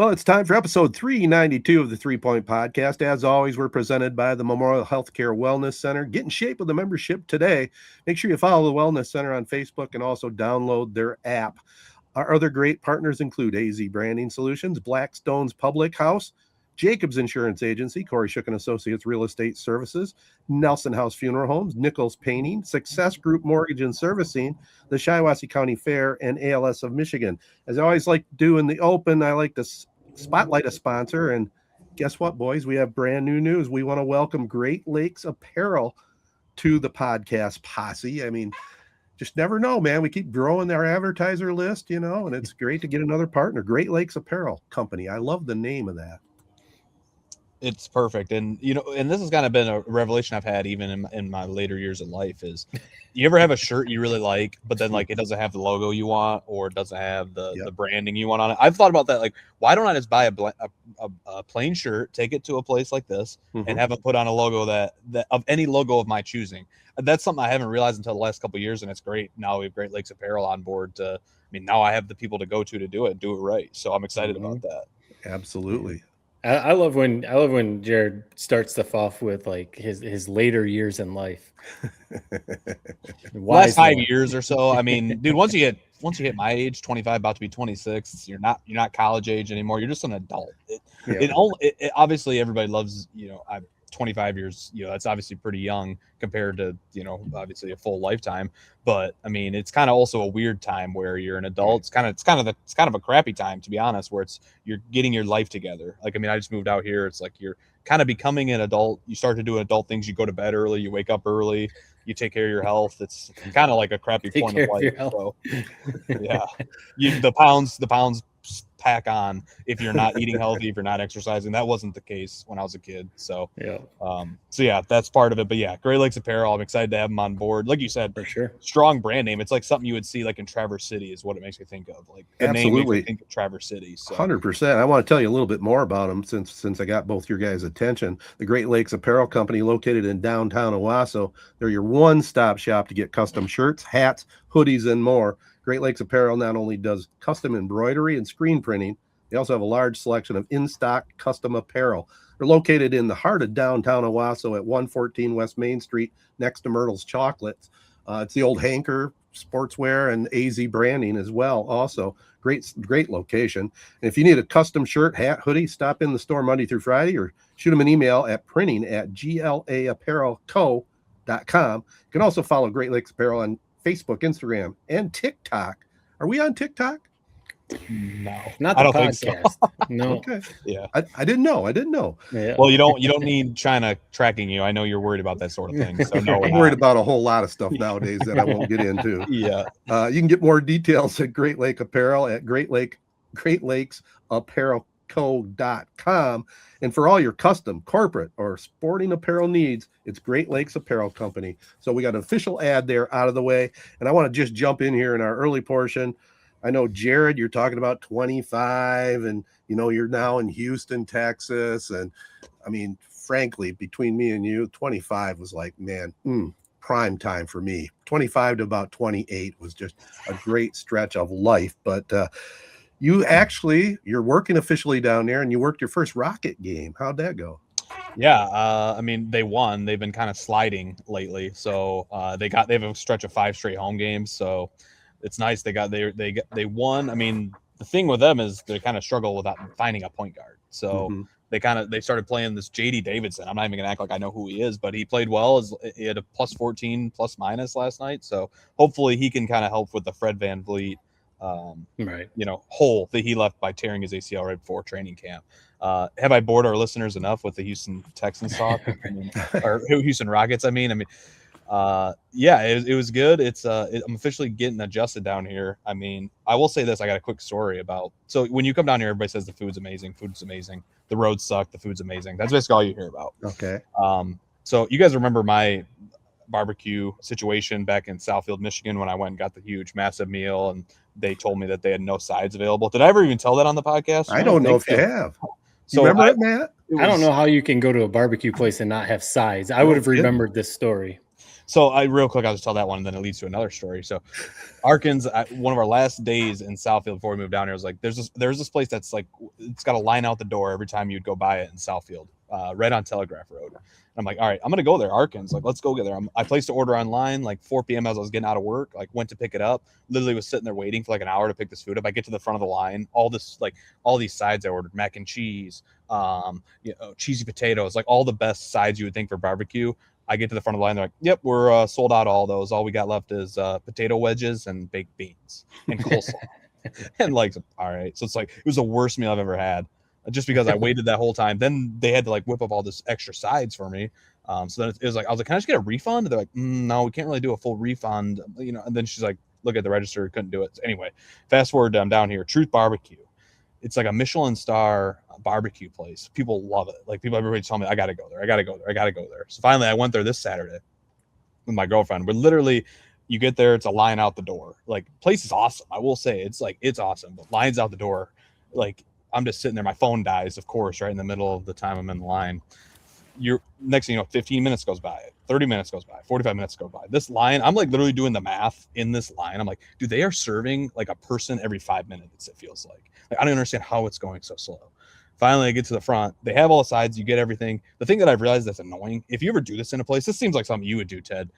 Well, it's time for episode 392 of the 3 Point Podcast. As always, we're presented by the Memorial Healthcare Wellness Center. Get in shape with a membership today. Make sure you follow the Wellness Center on Facebook and also download their app. Our other great partners include AZee Branding Solutions, Blackstone's Public House, Jacobs Insurance Agency, Kori and Associates Real Estate Services, Nelson House Funeral Homes, Nichols Painting, Success Group Mortgage and Servicing, the Shiawassee County Fair, and ALS of Michigan. As I always like to do in the open, I like to spotlight a sponsor. And guess what, boys? We have brand new news. We want to welcome Great Lakes Apparel to the podcast posse. I mean, just never know, man. We keep growing our advertiser list, and it's great to get another partner. Great Lakes Apparel Company. I love the name of that. It's perfect. And, and this has kind of been a revelation I've had even in my later years in life is you ever have a shirt you really like, but then like it doesn't have the logo you want, or it doesn't have the branding you want on it. I've thought about that. Like, why don't I just buy a plain shirt, take it to a place like this and have it put on a logo that of any logo of my choosing? That's something I haven't realized until the last couple of years. And it's great. Now we have Great Lakes Apparel on board now I have the people to go to do it right. So I'm excited about that. Absolutely. I love when Jared starts stuff off with like his later years in life. Last 5 years or so. I mean, dude, once you hit my age, 25, about to be 26, you're not college age anymore. You're just an adult. It obviously everybody loves, I'm 25 years, that's obviously pretty young compared to, obviously a full lifetime. But I mean, it's kind of also a weird time where you're an adult. It's kind of a crappy time, to be honest, where you're getting your life together. Like, I mean, I just moved out here. It's like you're kind of becoming an adult. You start to do adult things. You go to bed early. You wake up early. You take care of your health. It's kind of like a crappy point of life. So, yeah, the pounds pack on if you're not eating healthy, if you're not exercising. That wasn't the case when I was a kid. So that's part of it. But yeah, Great Lakes Apparel, I'm excited to have them on board. Like you said, for sure, strong brand name. It's like something you would see like in Traverse City is what it makes me think of. Like the name makes me think of Traverse City. So. 100%. I want to tell you a little bit more about them since I got both your guys' attention. The Great Lakes Apparel Company, located in downtown Owasso. They're your one-stop shop to get custom shirts, hats, hoodies, and more. Great Lakes Apparel not only does custom embroidery and screen printing, they also have a large selection of in-stock custom apparel. They're located in the heart of downtown Owasso at 114 West Main Street, next to Myrtle's Chocolates. It's the old Hanker Sportswear and AZee Branding as well. Also, great location. And if you need a custom shirt, hat, hoodie, stop in the store Monday through Friday or shoot them an email at printing@glaapparelco.com. You can also follow Great Lakes Apparel on Facebook, Instagram, and TikTok. Are we on TikTok? No, not the podcast. So. No. Okay. Yeah. I didn't know. Yeah. Well, you don't need China tracking you. I know you're worried about that sort of thing. So no, I'm worried about a whole lot of stuff nowadays that I won't get into. Yeah. You can get more details at Great Lake Apparel at GreatLakesApparelCo.com. And for all your custom, corporate, or sporting apparel needs, it's Great Lakes Apparel Company. So we got an official ad there out of the way. And I want to just jump in here in our early portion. I know, Jared, you're talking about 25 and, you're now in Houston, Texas. And I mean, frankly, between me and you, 25 was like, man, prime time for me. 25 to about 28 was just a great stretch of life. But you're working officially down there and you worked your first Rocket game. How'd that go? Yeah. I mean, they won. They've been kind of sliding lately. So they have a stretch of 5 straight home games. So it's nice. They won. I mean, the thing with them is they kind of struggle without finding a point guard. So they started playing this JD Davidson. I'm not even gonna act like I know who he is, but he played well. He had a plus 14 plus minus last night. So hopefully he can kind of help with the Fred VanVleet hole that he left by tearing his ACL right before training camp. Have I bored our listeners enough with the Houston Texans talk? Or Houston Rockets? It was good. I'm officially getting adjusted down here. I mean, I will say this. I got a quick story about, so when you come down here, everybody says the food's amazing. The roads suck. The food's amazing. That's basically all you hear about. Okay. So you guys remember my barbecue situation back in Southfield, Michigan, when I went and got the huge, massive meal and they told me that they had no sides available. Did I ever even tell that on the podcast? I don't know if you have. So remember it, Matt? I don't know how you can go to a barbecue place and not have sides. I would have remembered this story. So real quick, I'll just tell that one, and then it leads to another story. So Arkins, one of our last days in Southfield before we moved down here, was like, there's this place that's like, it's got a line out the door every time you'd go by it in Southfield, right on Telegraph Road. And I'm like, all right, I'm gonna go there. Arkins, like, let's go get there. I placed an order online like 4 p.m. as I was getting out of work. Like, went to pick it up. Literally was sitting there waiting for like an hour to pick this food up. I get to the front of the line. All these sides I ordered: mac and cheese, cheesy potatoes, like all the best sides you would think for barbecue. I get to the front of the line. They're like, yep, we're sold out all those. All we got left is potato wedges and baked beans and coleslaw. And like, all right. So it's like, it was the worst meal I've ever had, just because I waited that whole time. Then they had to like whip up all this extra sides for me. So then it was like, I was like, can I just get a refund? They're like, no, we can't really do a full refund. And then she's like, look at the register. Couldn't do it. So anyway, fast forward, I'm down here, Truth Barbecue. It's like a Michelin star barbecue place. People love it. Like, everybody tell me, I got to go there. I got to go there. I got to go there. So finally I went there this Saturday with my girlfriend. But literally, you get there, it's a line out the door. Like, place is awesome. I will say it's awesome, but lines out the door. Like, I'm just sitting there. My phone dies, of course, right in the middle of the time I'm in the line. You're next thing you know, 15 minutes goes by, 30 minutes goes by, 45 minutes go by. This line, I'm like literally doing the math in this line. I'm like, dude, they are serving like a person every 5 minutes, it feels like. I don't understand how it's going so slow. Finally, I get to the front. They have all the sides. You get everything. The thing that I've realized that's annoying, if you ever do this in a place, this seems like something you would do, Ted.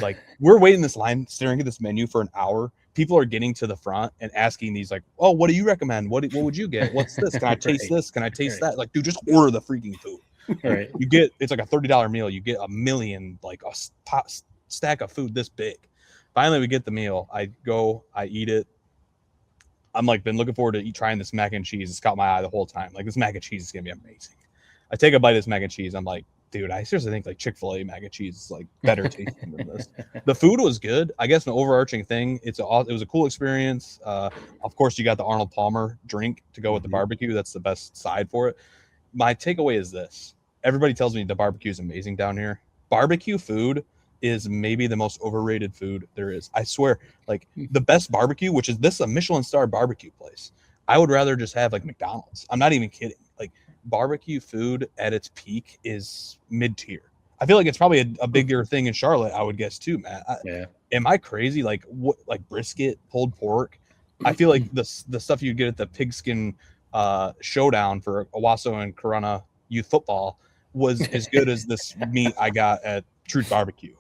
Like, we're waiting in this line, staring at this menu for an hour. People are getting to the front and asking these, like, oh, what do you recommend? What would you get? What's this? Can I taste this? Can I taste that? Like, dude, just order the freaking food. Right. You get, it's like a $30 meal. You get a million, like a stack of food this big. Finally, we get the meal. I go, I eat it. I'm like, been looking forward to trying this mac and cheese. It's caught my eye the whole time. Like, this mac and cheese is going to be amazing. I take a bite of this mac and cheese. I'm like, dude, I seriously think like Chick-fil-A mac and cheese is like better tasting than this. The food was good. I guess an overarching thing, it was a cool experience. Of course, you got the Arnold Palmer drink to go with the barbecue. That's the best side for it. My takeaway is this. Everybody tells me the barbecue is amazing down here. Barbecue food is maybe the most overrated food there is. I swear, like, the best barbecue, which is this a Michelin star barbecue place, I would rather just have like McDonald's. I'm not even kidding. Like, barbecue food at its peak is mid-tier. I feel like it's probably a bigger thing in Charlotte, I would guess too, Matt. Yeah. Am I crazy? Like, what, like brisket, pulled pork? I feel like the stuff you get at the pigskin showdown for Owasso and Corunna youth football was as good as this meat I got at Truth Barbecue.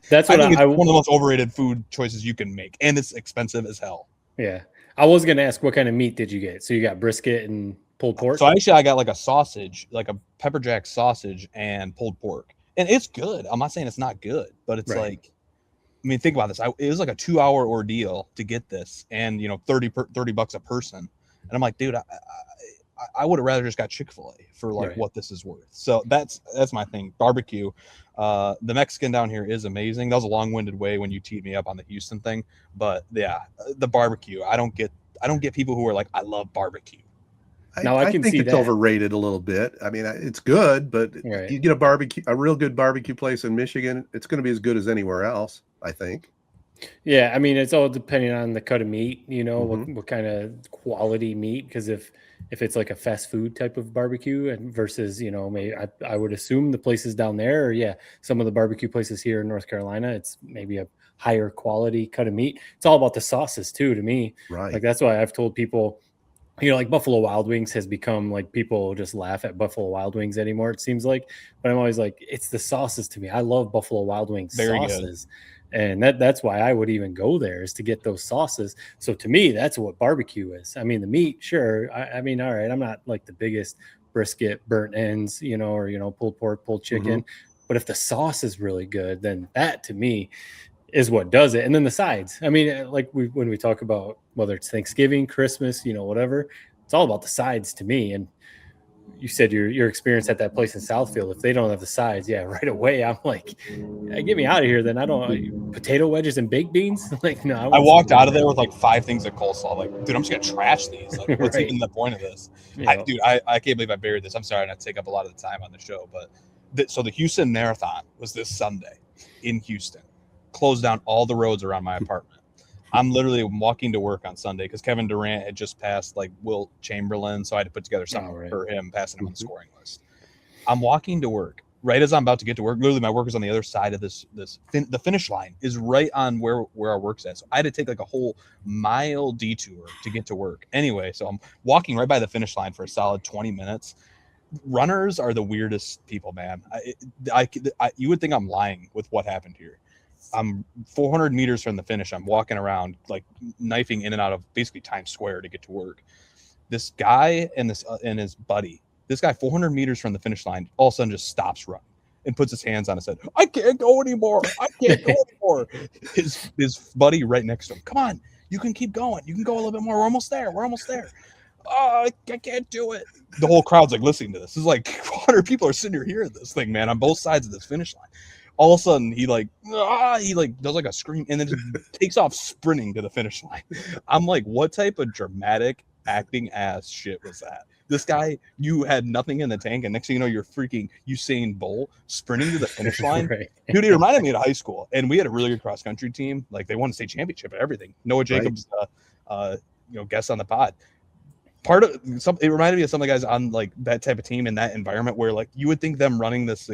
That's what I think it's one of the most overrated food choices you can make, and it's expensive as hell. Yeah, I was gonna ask, what kind of meat did you get? So you got brisket and pulled pork. So actually, I got like a sausage, like a pepper jack sausage and pulled pork, and it's good. I'm not saying it's not good, but it's like, I mean, think about this. It was like a 2-hour ordeal to get this, and $30 a person, and I'm like, dude, I would have rather just got Chick-fil-A for like what this is worth. So that's my thing. Barbecue. The Mexican down here is amazing. That was a long-winded way when you teed me up on the Houston thing, but yeah, the barbecue. I don't get people who are like, I love barbecue. I think it's overrated a little bit. I mean, it's good, but you get a real good barbecue place in Michigan, it's going to be as good as anywhere else, I think. Yeah, I mean, it's all depending on the cut of meat, what kind of quality meat. Because if it's like a fast food type of barbecue and versus, maybe I would assume the places down there, or some of the barbecue places here in North Carolina, it's maybe a higher quality cut of meat. It's all about the sauces too, to me. Right. Like, that's why I've told people, like Buffalo Wild Wings has become like, people just laugh at Buffalo Wild Wings anymore, it seems like. But I'm always like, it's the sauces to me. I love Buffalo Wild Wings sauces. Good. And that's why I would even go there, is to get those sauces. So to me, that's what barbecue is. I mean, the meat, sure. I mean, all right, I'm not like the biggest brisket, burnt ends, or, pulled pork, pulled chicken. But if the sauce is really good, then that to me is what does it. And then the sides. I mean, like when we talk about whether it's Thanksgiving, Christmas, whatever, it's all about the sides to me. And you said your experience at that place in Southfield, if they don't have the sides, right away, I'm like, get me out of here. Then I don't potato wedges and baked beans. Like, no, I walked out of there with like 5 things of coleslaw. Like, dude, I'm just gonna trash these. Like, what's even the point of this? I can't believe I buried this. I'm sorry not to take up a lot of the time on the show, but so the Houston Marathon was this Sunday in Houston. Closed down all the roads around my apartment. I'm literally walking to work on Sunday because Kevin Durant had just passed like Wilt Chamberlain, so I had to put together something for him, passing him on the scoring list. I'm walking to work. right as I'm about to get to work, literally my work is on the other side of the finish line is right on where our work's at. So I had to take like a whole mile detour to get to work. Anyway, so I'm walking right by the finish line for a solid 20 minutes. Runners are the weirdest people, man. You would think I'm lying with what happened here. I'm 400 meters from the finish. I'm walking around like knifing in and out of basically Times Square to get to work. This guy and his buddy, this guy 400 meters from the finish line, all of a sudden just stops running and puts his hands on his head. I can't go anymore. I can't go anymore. His buddy right next to him. Come on, you can keep going. You can go a little bit more. We're almost there. Oh, I can't do it. The whole crowd's like listening to this. This is like 100 people are sitting here hearing this thing, man, on both sides of this finish line. All of a sudden, he does like a scream and then just takes off sprinting to the finish line. I'm like, what type of dramatic acting ass shit was that? This guy, you had nothing in the tank, and next thing you know, you're freaking Usain Bolt sprinting to the finish line. Right. Dude, it reminded me of high school, and we had a really good cross country team. Like they won the state championship and everything. Noah Jacobs, guest on the pod. It reminded me of some of the guys on like that type of team in that environment where like you would think them running this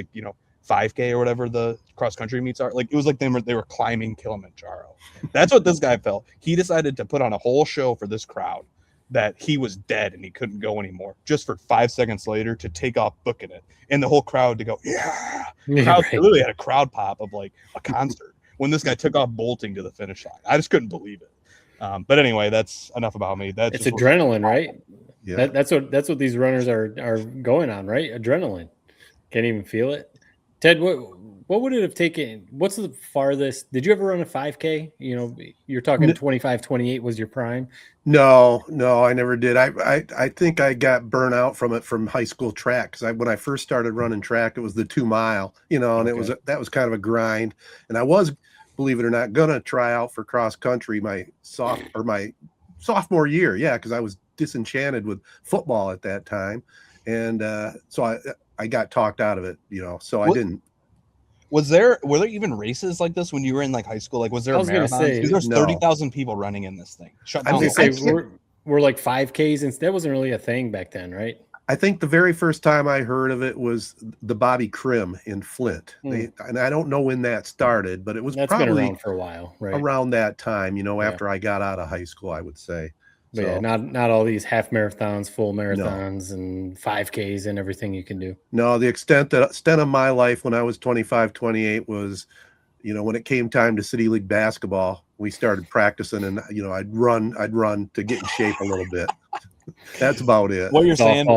5K or whatever the cross country meets are, like it was like they were climbing Kilimanjaro. That's what this guy felt. He decided to put on a whole show for this crowd that he was dead and he couldn't go anymore, just for 5 seconds later to take off booking it, and the whole crowd to go literally had a crowd pop of like a concert when this guy took off bolting to the finish line. I just couldn't believe it. But anyway, that's enough about me. It's adrenaline, right? Yeah. That's what these runners are going on, right? Adrenaline. Can't even feel it. Ted, what would it have taken? What's the farthest? Did you ever run a 5K? You're talking 25, 28 was your prime. No, I never did. I think I got burnt out from it from high school track, because when I first started running track, it was the 2 mile, and okay. That was kind of a grind. And I was, believe it or not, gonna try out for cross country my sophomore year. Yeah, because I was disenchanted with football at that time, and so I got talked out of it. So I didn't. Were there even races like this when you were in like high school? Like, was there a marathon? Because there's 30,000 people running in this thing. We're like 5Ks, and that wasn't really a thing back then, right? I think the very first time I heard of it was the Bobby Krim in Flint. And I don't know when that started, but that's probably been around for a while, right? Around that time, after I got out of high school, I would say. But yeah, not all these half marathons, full marathons, and 5Ks and everything you can do. No, the extent of my life when I was 25, 28 was, when it came time to City League basketball, we started practicing, and I'd run to get in shape a little bit. That's about it. What you're saying,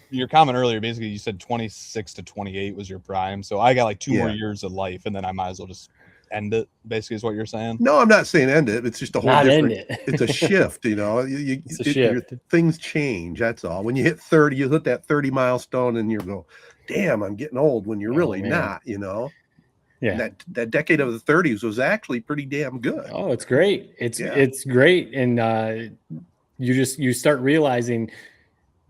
your comment earlier, basically you said 26 to 28 was your prime. So I got like 2 more years of life, and then I might as well just end it, basically, is what you're saying. No, I'm not saying end it. It's just a whole different. It's a shift, It's a shift. Things change. That's all. When you hit 30, you hit that 30 milestone, and you go, "Damn, I'm getting old." When you're really not, Yeah. And that decade of the 30s was actually pretty damn good. Oh, it's great. It's great, and you start realizing.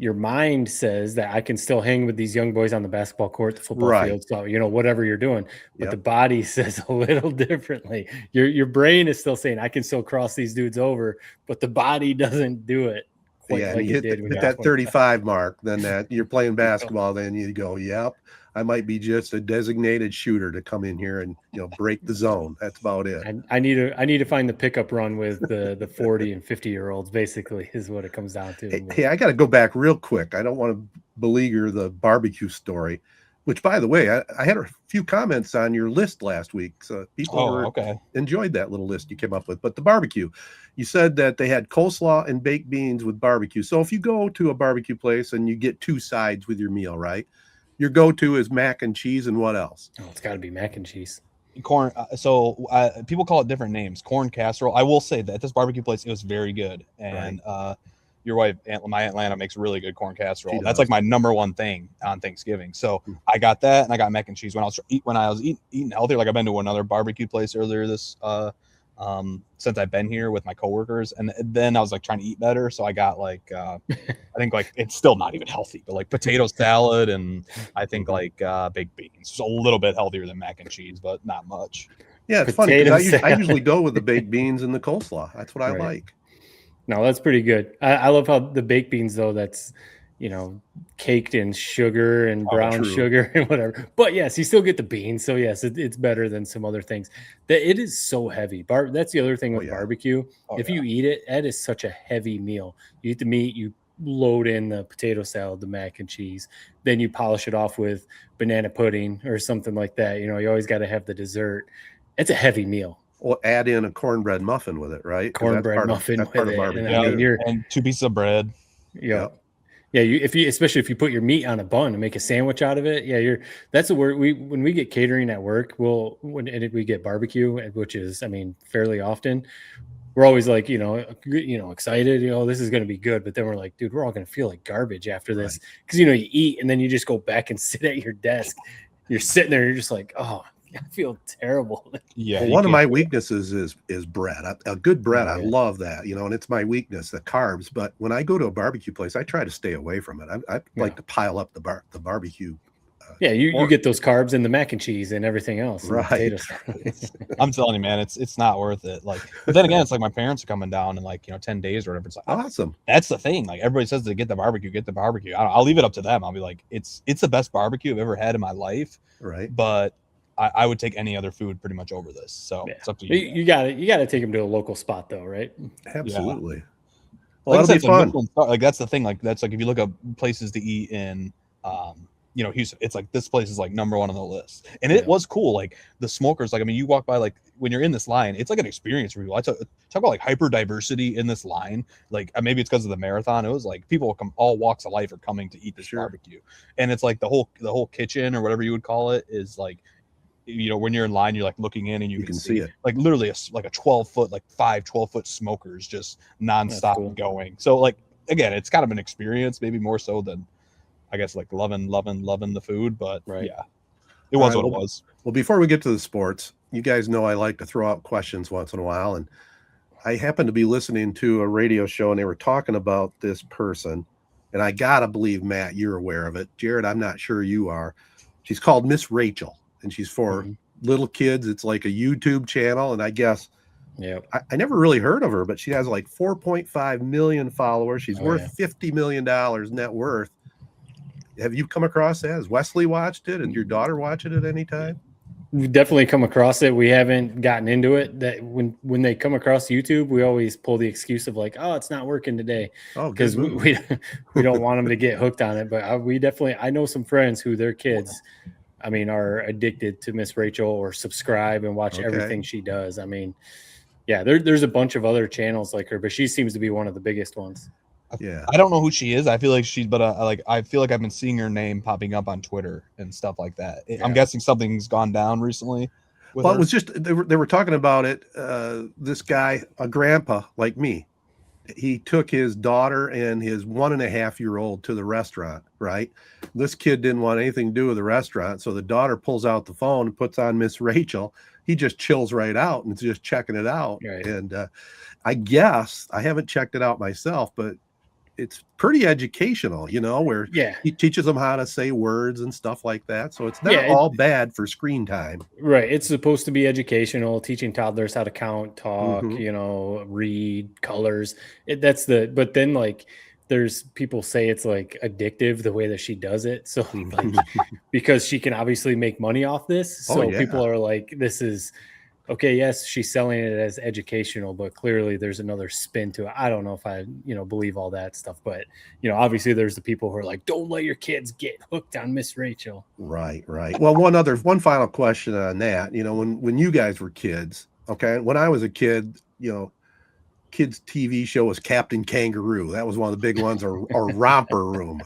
Your mind says that I can still hang with these young boys on the basketball court, the football field, so whatever you're doing. But the body says a little differently. Your brain is still saying I can still cross these dudes over, but the body doesn't do it. Yeah, like you hit that 35 mark, then you're playing basketball, then you go, yep, I might be just a designated shooter to come in here and break the zone. That's about it. I need to find the pickup run with the 40 and 50-year-olds, basically, is what it comes down to. Hey, I got to go back real quick. I don't want to beleaguer the barbecue story, which, by the way, I had a few comments on your list last week. So people enjoyed that little list you came up with. But the barbecue, you said that they had coleslaw and baked beans with barbecue. So if you go to a barbecue place and you get 2 sides with your meal, right? Your go-to is mac and cheese, and what else? Oh, it's got to be mac and cheese. Corn. So people call it different names. Corn casserole. I will say that at this barbecue place, it was very good. And your wife, my Aunt Lana, makes really good corn casserole. That's like my number one thing on Thanksgiving. So I got that, and I got mac and cheese when I was eating healthier. Like I've been to another barbecue place earlier this since I've been here with my coworkers, and then I was like trying to eat better, so I got like I think like it's still not even healthy, but like potato salad and I think like baked beans. It's a little bit healthier than mac and cheese, but not much. Yeah, it's funny because I usually go with the baked beans and the coleslaw. That's what I like. No, that's pretty good. I love how the baked beans though. caked in sugar and brown sugar and whatever. But yes, you still get the beans. So yes, it's better than some other things. That it is so heavy. That's the other thing with barbecue. If you eat it, that is such a heavy meal. You eat the meat, you load in the potato salad, the mac and cheese, then you polish it off with banana pudding or something like that. You always got to have the dessert. It's a heavy meal. Well, add in a cornbread muffin with it, right? Cornbread muffin with it, and 2 pieces of bread. Yeah. Yeah, especially if you put your meat on a bun and make a sandwich out of it. Yeah, that's the word. When we get catering at work, when we get barbecue, which is fairly often, we're always like excited. This is going to be good, but then we're like, dude, we're all going to feel like garbage after this because you eat and then you just go back and sit at your desk. You're sitting there, you're just like, oh, I feel terrible. Yeah. Well, one of my weaknesses is bread. A good bread. I love that, and it's my weakness, the carbs. But when I go to a barbecue place, I try to stay away from it. I like to pile up the barbecue. You get those carbs and the mac and cheese and everything else. Right. I'm telling you, man, it's not worth it. But then again, it's like my parents are coming down in 10 days or whatever. It's like, awesome. That's the thing. Like everybody says to get the barbecue. I'll leave it up to them. I'll be like, it's the best barbecue I've ever had in my life. Right. But I would take any other food pretty much over this. So it's up to you. You got to take them to a local spot though, right? Absolutely. Yeah. Well, that'll be fun. That's the thing. That's if you look up places to eat in, Houston, it's like this place is like number one on the list. And it was cool. Like the smokers, you walk by, when you're in this line, it's like an experience for people. I talk about hyper diversity in this line. Maybe it's because of the marathon. It was like people from all walks of life are coming to eat this barbecue. And it's like the whole kitchen or whatever you would call it is like, when you're in line, you're looking in and you can see it. Like literally a 12-foot, 12-foot smokers just nonstop going. So again, it's kind of an experience, maybe more so than I guess loving the food, but it was what it was. Well, before we get to the sports, you guys know I like to throw out questions once in a while. And I happened to be listening to a radio show and they were talking about this person. And I got to believe, Matt, you're aware of it. Jared, I'm not sure you are. She's called Miss Rachel. And she's for little kids. It's like a YouTube channel. And I guess I never really heard of her, but she has 4.5 million followers. She's worth $50 million net worth. Have you come across that? Has Wesley watched it? And your daughter watch it at any time? We've definitely come across it. We haven't gotten into it. That when they come across YouTube, we always pull the excuse of it's not working today. Oh, because we don't want them to get hooked on it. But I know some friends who their kids are addicted to Miss Rachel or subscribe and watch everything she does. There's a bunch of other channels like her, but she seems to be one of the biggest ones. Yeah. I don't know who she is. I feel like I feel like I've been seeing her name popping up on Twitter and stuff like that. I'm guessing something's gone down recently. Well, it was just, they were talking about it. This guy, a grandpa like me, he took his daughter and his 1.5-year-old to the restaurant, right? This kid didn't want anything to do with the restaurant. So the daughter pulls out the phone and puts on Miss Rachel. He just chills right out and is just checking it out. Right. And I guess I haven't checked it out myself, but it's pretty educational, where he teaches them how to say words and stuff like that. So it's not all bad for screen time. Right. It's supposed to be educational, teaching toddlers how to count, talk, read, colors. But then there's people say it's addictive the way that she does it. So because she can obviously make money off this. So people are like, this is okay. Yes, she's selling it as educational, but clearly there's another spin to it. I don't know if I, believe all that stuff, but obviously there's the people who are like, don't let your kids get hooked on Miss Rachel. Right. Well, one final question on that. When you guys were kids, when I was a kid, kids TV show was Captain Kangaroo. That was one of the big ones, or Romper Room.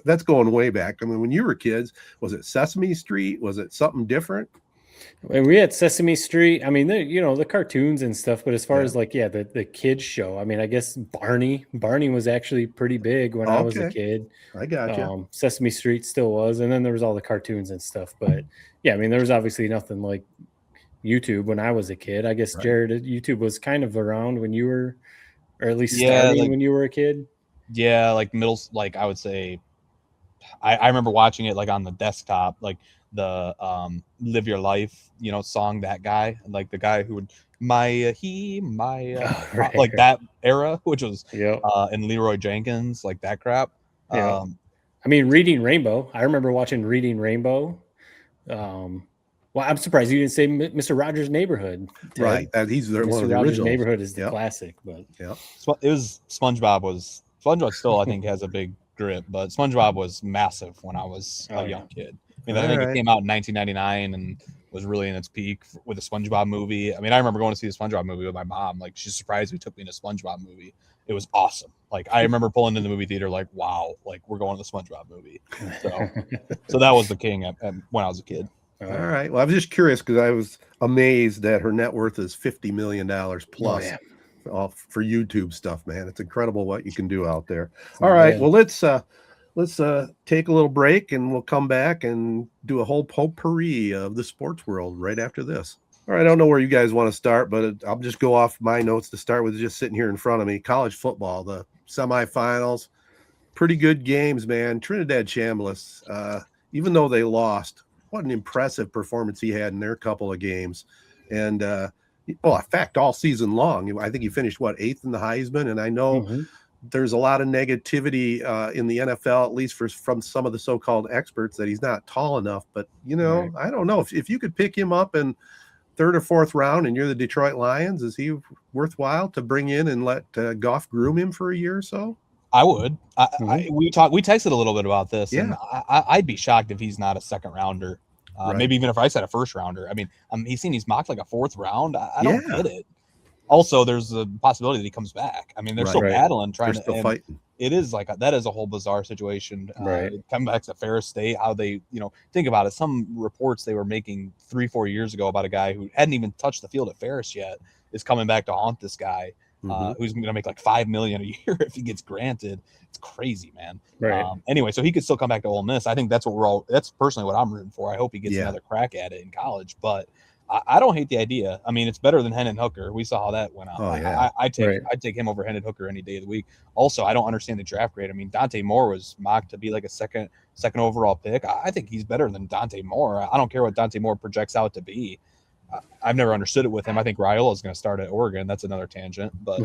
That's going way back. When you were kids, was it Sesame Street? Was it something different? And we had Sesame Street. The cartoons and stuff. But as far as the kids show, I guess Barney was actually pretty big when I was a kid. I got you. Sesame Street still was, and then there was all the cartoons and stuff. But there was obviously nothing like YouTube when I was a kid. I guess Jared, YouTube was kind of around when you were, or at least starting when you were a kid. Yeah, middle. I would say, I remember watching it on the desktop, the Live Your Life, song, that guy, the guy who would that era, which was and Leroy Jenkins, that crap. Yeah. I mean, Reading Rainbow. I remember watching Reading Rainbow. Well, I'm surprised you didn't say Mr. Rogers' Neighborhood. Ted. Right. He's one of Mr. the Rogers' originals. Neighborhood is the classic, but it was SpongeBob still, I think, has a big grip, but SpongeBob was massive when I was a young kid. I mean, I think it came out in 1999 and was really in its peak with the SpongeBob movie. I mean, I remember going to see the SpongeBob movie with my mom. Like, she's surprised we took me to a SpongeBob movie. It was awesome. Like, I remember pulling into the movie theater like, wow, like, we're going to the SpongeBob movie. So that was the king when I was a kid. All right. Well, I was just curious because I was amazed that her net worth is $50 million plus for YouTube stuff, man. It's incredible what you can do out there. All right. Well, let's take a little break and we'll come back and do a whole potpourri of the sports world right after this. All right. I don't know where you guys want to start, but I'll just go off my notes to start with, just sitting here in front of me. College football, the semifinals, pretty good games, man. Trinidad Chambliss, even though they lost, what an impressive performance he had in their couple of games. And, in fact, all season long, I think he finished, 8th in the Heisman. And I know there's a lot of negativity in the NFL, at least from some of the so-called experts, that he's not tall enough. But, I don't know. If you could pick him up in 3rd or 4th round and you're the Detroit Lions, is he worthwhile to bring in and let Goff groom him for a year or so? I would. We texted a little bit about this, and I'd be shocked if he's not a 2nd rounder. Maybe even if I said a 1st rounder. I mean, he's mocked like a 4th round. I don't get it. Also, there's a possibility that he comes back. I mean, they're still battling, trying to fighting. It is that is a whole bizarre situation. Coming back to Ferris State, how they, think about it. Some reports they were making 3-4 years ago about a guy who hadn't even touched the field at Ferris yet is coming back to haunt this guy. Who's going to make like $5 million a year if he gets granted. It's crazy, man. Anyway, so he could still come back to Ole Miss. I think that's that's personally what I'm rooting for. I hope he gets another crack at it in college, but I don't hate the idea. I mean, it's better than Hendon Hooker. We saw how that went out. I'd take him over Hendon Hooker any day of the week. Also, I don't understand the draft grade. I mean, Dante Moore was mocked to be like a second overall pick. I think he's better than Dante Moore. I don't care what Dante Moore projects out to be. I've never understood it with him. I think Raiola is going to start at Oregon. That's another tangent. But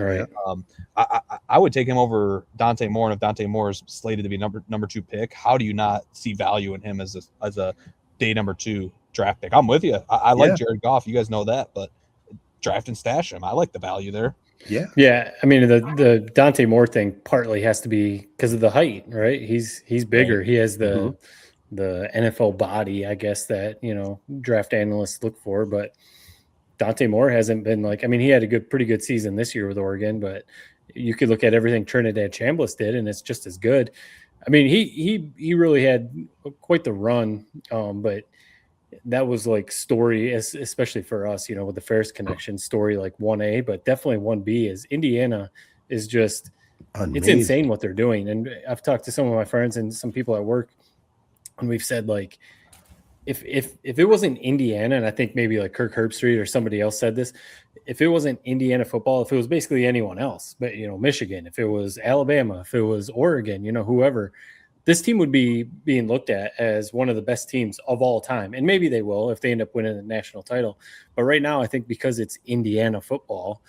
I would take him over Dante Moore. And if Dante Moore is slated to be number 2 pick, how do you not see value in him as a day number 2 draft pick? I'm with you. I like Jared Goff. You guys know that. But draft and stash him. I like the value there. Yeah. I mean, the Dante Moore thing partly has to be because of the height, right? He's bigger. He has the NFL body, I guess, that, draft analysts look for. But Dante Moore hasn't been he had a pretty good season this year with Oregon, but you could look at everything Trinidad Chambliss did and it's just as good. I mean, he really had quite the run, but that was like story, especially for us, with the Ferris connection story, like 1A, but definitely 1B is Indiana is just, amazing. It's insane what they're doing. And I've talked to some of my friends and some people at work, and we've said, like, if it wasn't Indiana, and I think maybe like Kirk Herbstreit or somebody else said this, if it wasn't Indiana football, if it was basically anyone else, but Michigan, if it was Alabama, if it was Oregon, whoever, this team would be being looked at as one of the best teams of all time. And maybe they will if they end up winning the national title. But right now, I think because it's Indiana football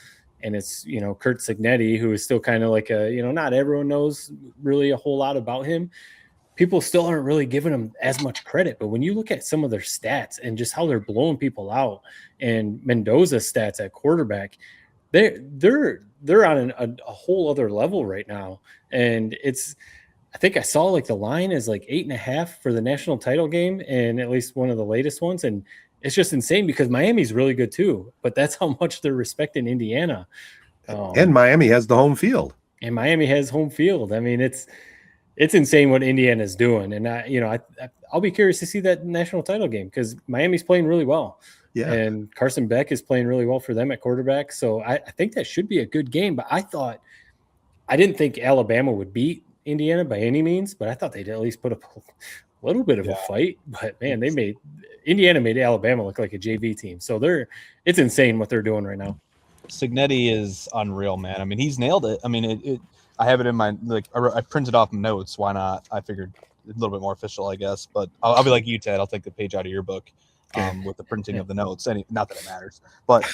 and it's, Kurt Cignetti, who is still kind of like not everyone knows really a whole lot about him. People still aren't really giving them as much credit. But when you look at some of their stats and just how they're blowing people out, and Mendoza's stats at quarterback, they're on a whole other level right now. And I think I saw like the line is like 8.5 for the national title game, and at least one of the latest ones. And it's just insane because Miami's really good too, but that's how much they're respecting Indiana. And Miami has the home field. I mean, it's insane what Indiana's doing. And I'll be curious to see that national title game because Miami's playing really well. Yeah. And Carson Beck is playing really well for them at quarterback. So I think that should be a good game. But I didn't think Alabama would beat Indiana by any means, but I thought they'd at least put up a little bit of a fight. But man, Indiana made Alabama look like a JV team. So it's insane what they're doing right now. Cignetti is unreal, man. I mean, he's nailed it. I mean, I have it in my, I printed off notes. Why not? I figured a little bit more official, I guess. But I'll be like you, Ted. I'll take the page out of your book with the printing of the notes. Not that it matters. But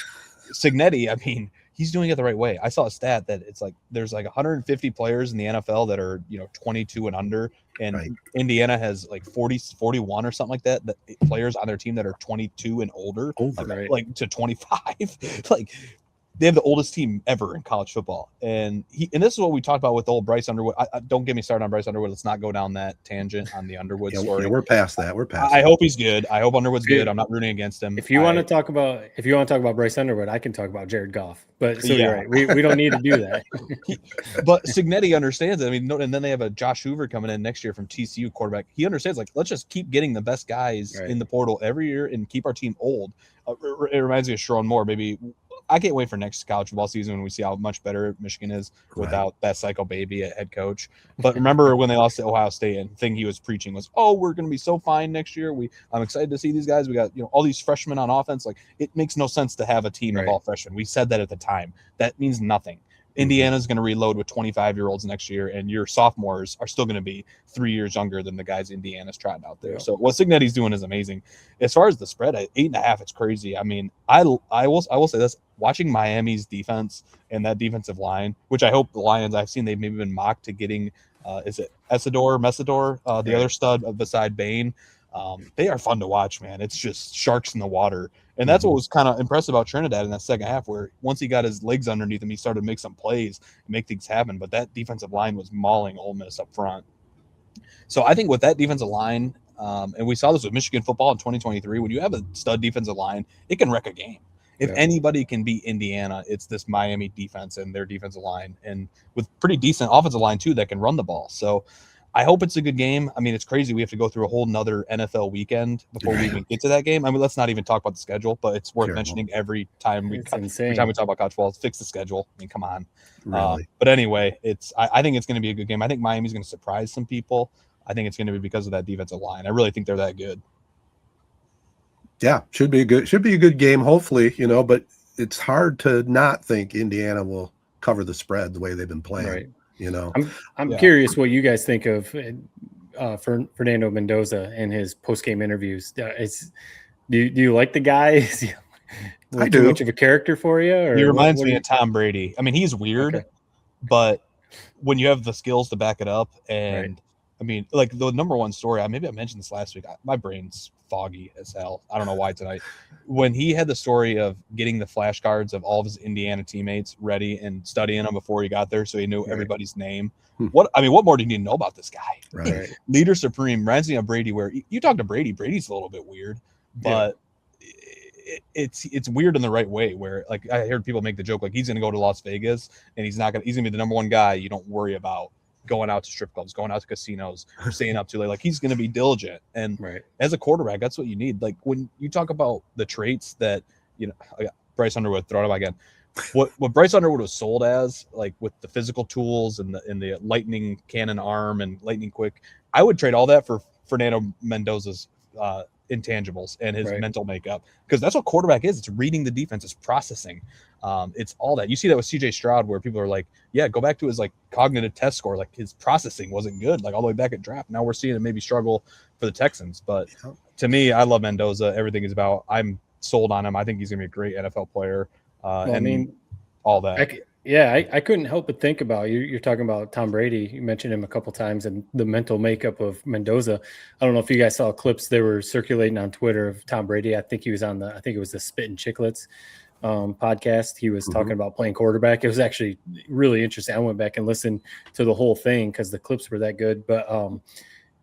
Cignetti, I mean, he's doing it the right way. I saw a stat that it's like there's like 150 players in the NFL that are 22 and under, and Indiana has like 41 or something like that players on their team that are 22 and older, like to 25. Like they have the oldest team ever in college football, and this is what we talked about with old Bryce Underwood. Don't get me started on Bryce Underwood. Let's not go down that tangent on the Underwood story. Yeah, we're past that. I hope he's good. I hope Underwood's good. I'm not rooting against him. If you want to talk about Bryce Underwood, I can talk about Jared Goff. But you're right. We don't need to do that. But Cignetti understands it. I mean, and then they have a Josh Hoover coming in next year from TCU quarterback. He understands, like, let's just keep getting the best guys in the portal every year and keep our team old. It reminds me of Sharon Moore. Maybe I can't wait for next college football season when we see how much better Michigan is without that psycho baby at head coach. But remember when they lost to Ohio State, and the thing he was preaching was, "Oh, we're going to be so fine next year. I'm excited to see these guys. We got all these freshmen on offense. Like, it makes no sense to have a team of all freshmen." We said that at the time. That means nothing. Indiana's going to reload with 25-year-olds next year, and your sophomores are still going to be 3 years younger than the guys Indiana's trotting out there. Yeah. So what Cignetti's doing is amazing. As far as the spread, at 8.5, it's crazy. I mean, I will say this: watching Miami's defense and that defensive line, which I hope the Lions, I've seen they've maybe been mocked to getting, is it Messidor, the other stud beside Bain. They are fun to watch, man. It's just sharks in the water. And that's what was kind of impressive about Trinidad in that second half, where once he got his legs underneath him, he started to make some plays and make things happen. But that defensive line was mauling Ole Miss up front. So I think with that defensive line, and we saw this with Michigan football in 2023, when you have a stud defensive line, it can wreck a game. If anybody can beat Indiana, it's this Miami defense and their defensive line, and with pretty decent offensive line too that can run the ball. So I hope it's a good game. I mean, it's crazy. We have to go through a whole nother NFL weekend before we even get to that game. I mean, let's not even talk about the schedule, but it's worth mentioning every time we talk about college football. Fix the schedule. I mean, come on. Really? But anyway, I think it's going to be a good game. I think Miami's going to surprise some people. I think it's going to be because of that defensive line. I really think they're that good. Yeah, should be a good game, hopefully, but it's hard to not think Indiana will cover the spread the way they've been playing. Right. I'm curious what you guys think of Fernando Mendoza and his post-game interviews. Do you like the guy? Is he too much of a character for you? Or he reminds me of Tom Brady. I mean, he's weird, but when you have the skills to back it up, and I mean, like the number one story, maybe I mentioned this last week. My brain's foggy as hell. I don't know why tonight. When he had the story of getting the flashcards of all of his Indiana teammates ready and studying them before he got there, so he knew everybody's name. What more do you need to know about this guy? Right. Leader supreme. Reminds me of Brady, where you talk to Brady. Brady's a little bit weird, but it's weird in the right way. Where, like, I heard people make the joke, like, he's going to go to Las Vegas and he's going to be the number one guy you don't worry about going out to strip clubs, going out to casinos, or staying up too late. Like, he's going to be diligent. And as a quarterback, that's what you need. Like, when you talk about the traits that, Bryce Underwood, throw it up again. What Bryce Underwood was sold as, like, with the physical tools and the lightning cannon arm and lightning quick, I would trade all that for Fernando Mendoza's intangibles and his mental makeup, because that's what quarterback is. It's reading the defense, it's processing. It's all that. You see that with CJ Stroud, where people are like, yeah, go back to his, like, cognitive test score. Like, his processing wasn't good, like, all the way back at draft. Now we're seeing it maybe struggle for the Texans. But to me, I love Mendoza. Everything is about, I'm sold on him. I think he's going to be a great NFL player. I mean, all that. I couldn't help but think about you're talking about Tom Brady. You mentioned him a couple times, and the mental makeup of Mendoza. I don't know if you guys saw clips that were circulating on Twitter of Tom Brady. I think he was on I think it was the Spit and Chicklets podcast. He was talking about playing quarterback. It was actually really interesting. I went back and listened to the whole thing because the clips were that good. But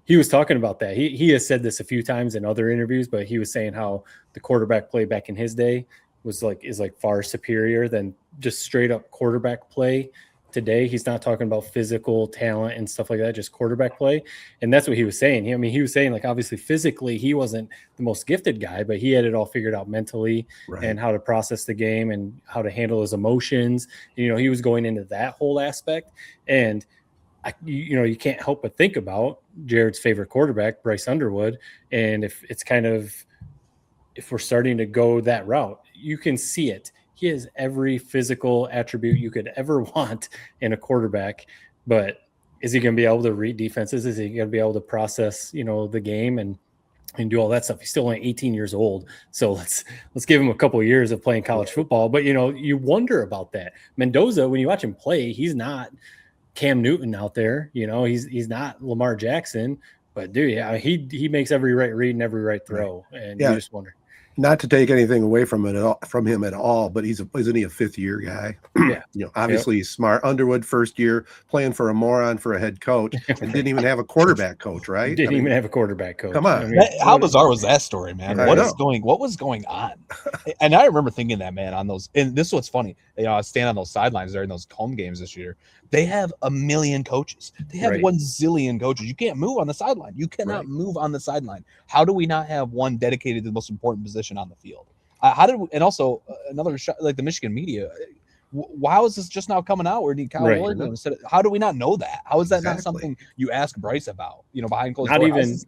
he was talking about that. He has said this a few times in other interviews, but he was saying how the quarterback play back in his day is far superior than just straight up quarterback play today. He's not talking about physical talent and stuff like that, just quarterback play. And that's what he was saying. He was saying, like, obviously physically he wasn't the most gifted guy, but he had it all figured out mentally and how to process the game and how to handle his emotions. He was going into that whole aspect. And you can't help but think about Jared's favorite quarterback, Bryce Underwood. And if we're starting to go that route, you can see it. He has every physical attribute you could ever want in a quarterback, but is he going to be able to read defenses? Is he going to be able to process, the game? And and do all that stuff. He's still only 18 years old. So let's give him a couple of years of playing college football. But, you wonder about that. Mendoza, when you watch him play, he's not Cam Newton out there. He's not Lamar Jackson. But, dude, yeah, he makes every right read and every right throw. And you just wonder. Not to take anything away from him at all, but isn't he a fifth-year guy? Yeah. Obviously he's smart. Underwood, first year, playing for a moron for a head coach, and didn't even have a quarterback coach, right? Didn't even have a quarterback coach. Come on. How bizarre was that story, man? What was going on? And I remember thinking that, man, on those, and this is what's funny. I was standing on those sidelines during those home games this year. They have a million coaches. They have 1 zillion coaches. You can't move on the sideline. You cannot move on the sideline. How do we not have one dedicated to the most important position on the field? And also another shot, like the Michigan media. How is this just now coming out? Where did Kyle Oregon said? How do we not know that? How is that not something you ask Bryce about? Behind closed doors.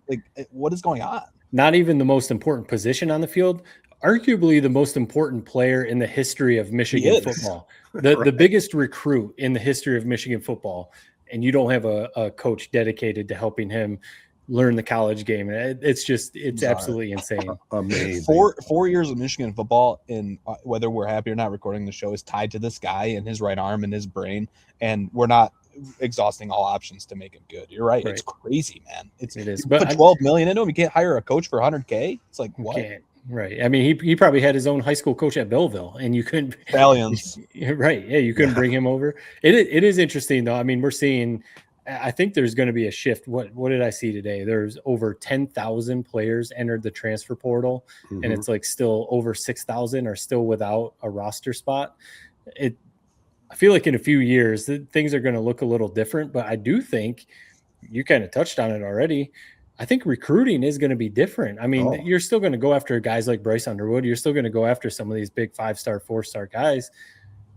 What is going on? Not even the most important position on the field. Arguably the most important player in the history of Michigan football. The biggest recruit in the history of Michigan football, and you don't have a coach dedicated to helping him learn the college game. It's absolutely insane. Amazing. 4 years of Michigan football, and whether we're happy or not recording the show, is tied to this guy and his right arm and his brain, and we're not exhausting all options to make him good. You're right. It's crazy, man. It is. But put $12 million into him. You can't hire a coach for $100K. It's like what? Right. I mean, he probably had his own high school coach at Belleville, and you couldn't. Stallions. Right. Yeah, you couldn't bring him over. It is interesting though. I mean, we're seeing. I think there's going to be a shift. What did I see today? There's over 10,000 players entered the transfer portal, and it's like still over 6,000 are still without a roster spot. I feel like in a few years things are going to look a little different, but I do think you kind of touched on it already. I think recruiting is going to be different. I mean, you're still going to go after guys like Bryce Underwood. You're still going to go after some of these big 5-star, 4-star guys.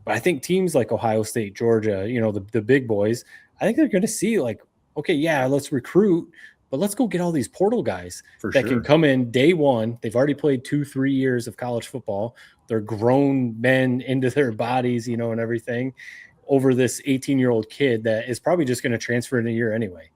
But I think teams like Ohio State, Georgia, the big boys, I think they're going to see like, okay, yeah, let's recruit, but let's go get all these portal guys that can come in day one. They've already played 2-3 years of college football. They're grown men into their bodies, and everything over this 18-year-old kid that is probably just going to transfer in a year anyway.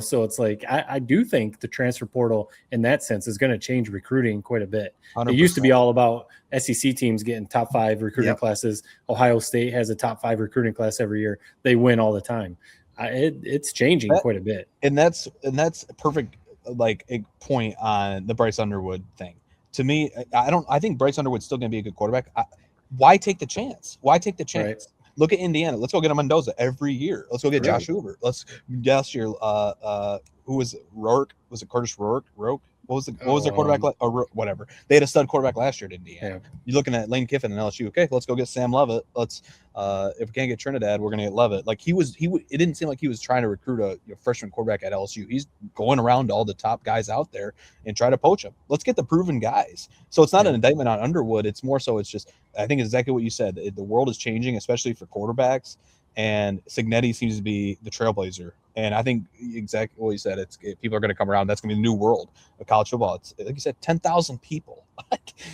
So it's like I do think the transfer portal in that sense is going to change recruiting quite a bit. 100%. It used to be all about SEC teams getting top 5 recruiting classes. Ohio State has a top 5 recruiting class every year. They win all the time. It's changing quite a bit. And that's a perfect like a point on the Bryce Underwood thing. To me, I think Bryce Underwood's still going to be a good quarterback. Why take the chance? Right. Look at Indiana. Let's go get a Mendoza every year. Let's go get Josh Hoover. Last year, who was it? Rourke? Was it Curtis Rourke? What was their quarterback? Or whatever. They had a stud quarterback last year at Indiana. Yeah. You're looking at Lane Kiffin and LSU. Okay, let's go get Sam Levitt. Let's if we can't get Trinidad, we're gonna get Levitt. Like it didn't seem like he was trying to recruit a freshman quarterback at LSU. He's going around to all the top guys out there and try to poach them. Let's get the proven guys. So it's not an indictment on Underwood. It's more so it's just I think exactly what you said. The world is changing, especially for quarterbacks. And Cignetti seems to be the trailblazer. And I think exactly what you said, people are going to come around. That's going to be the new world of college football. It's like you said, 10,000 people.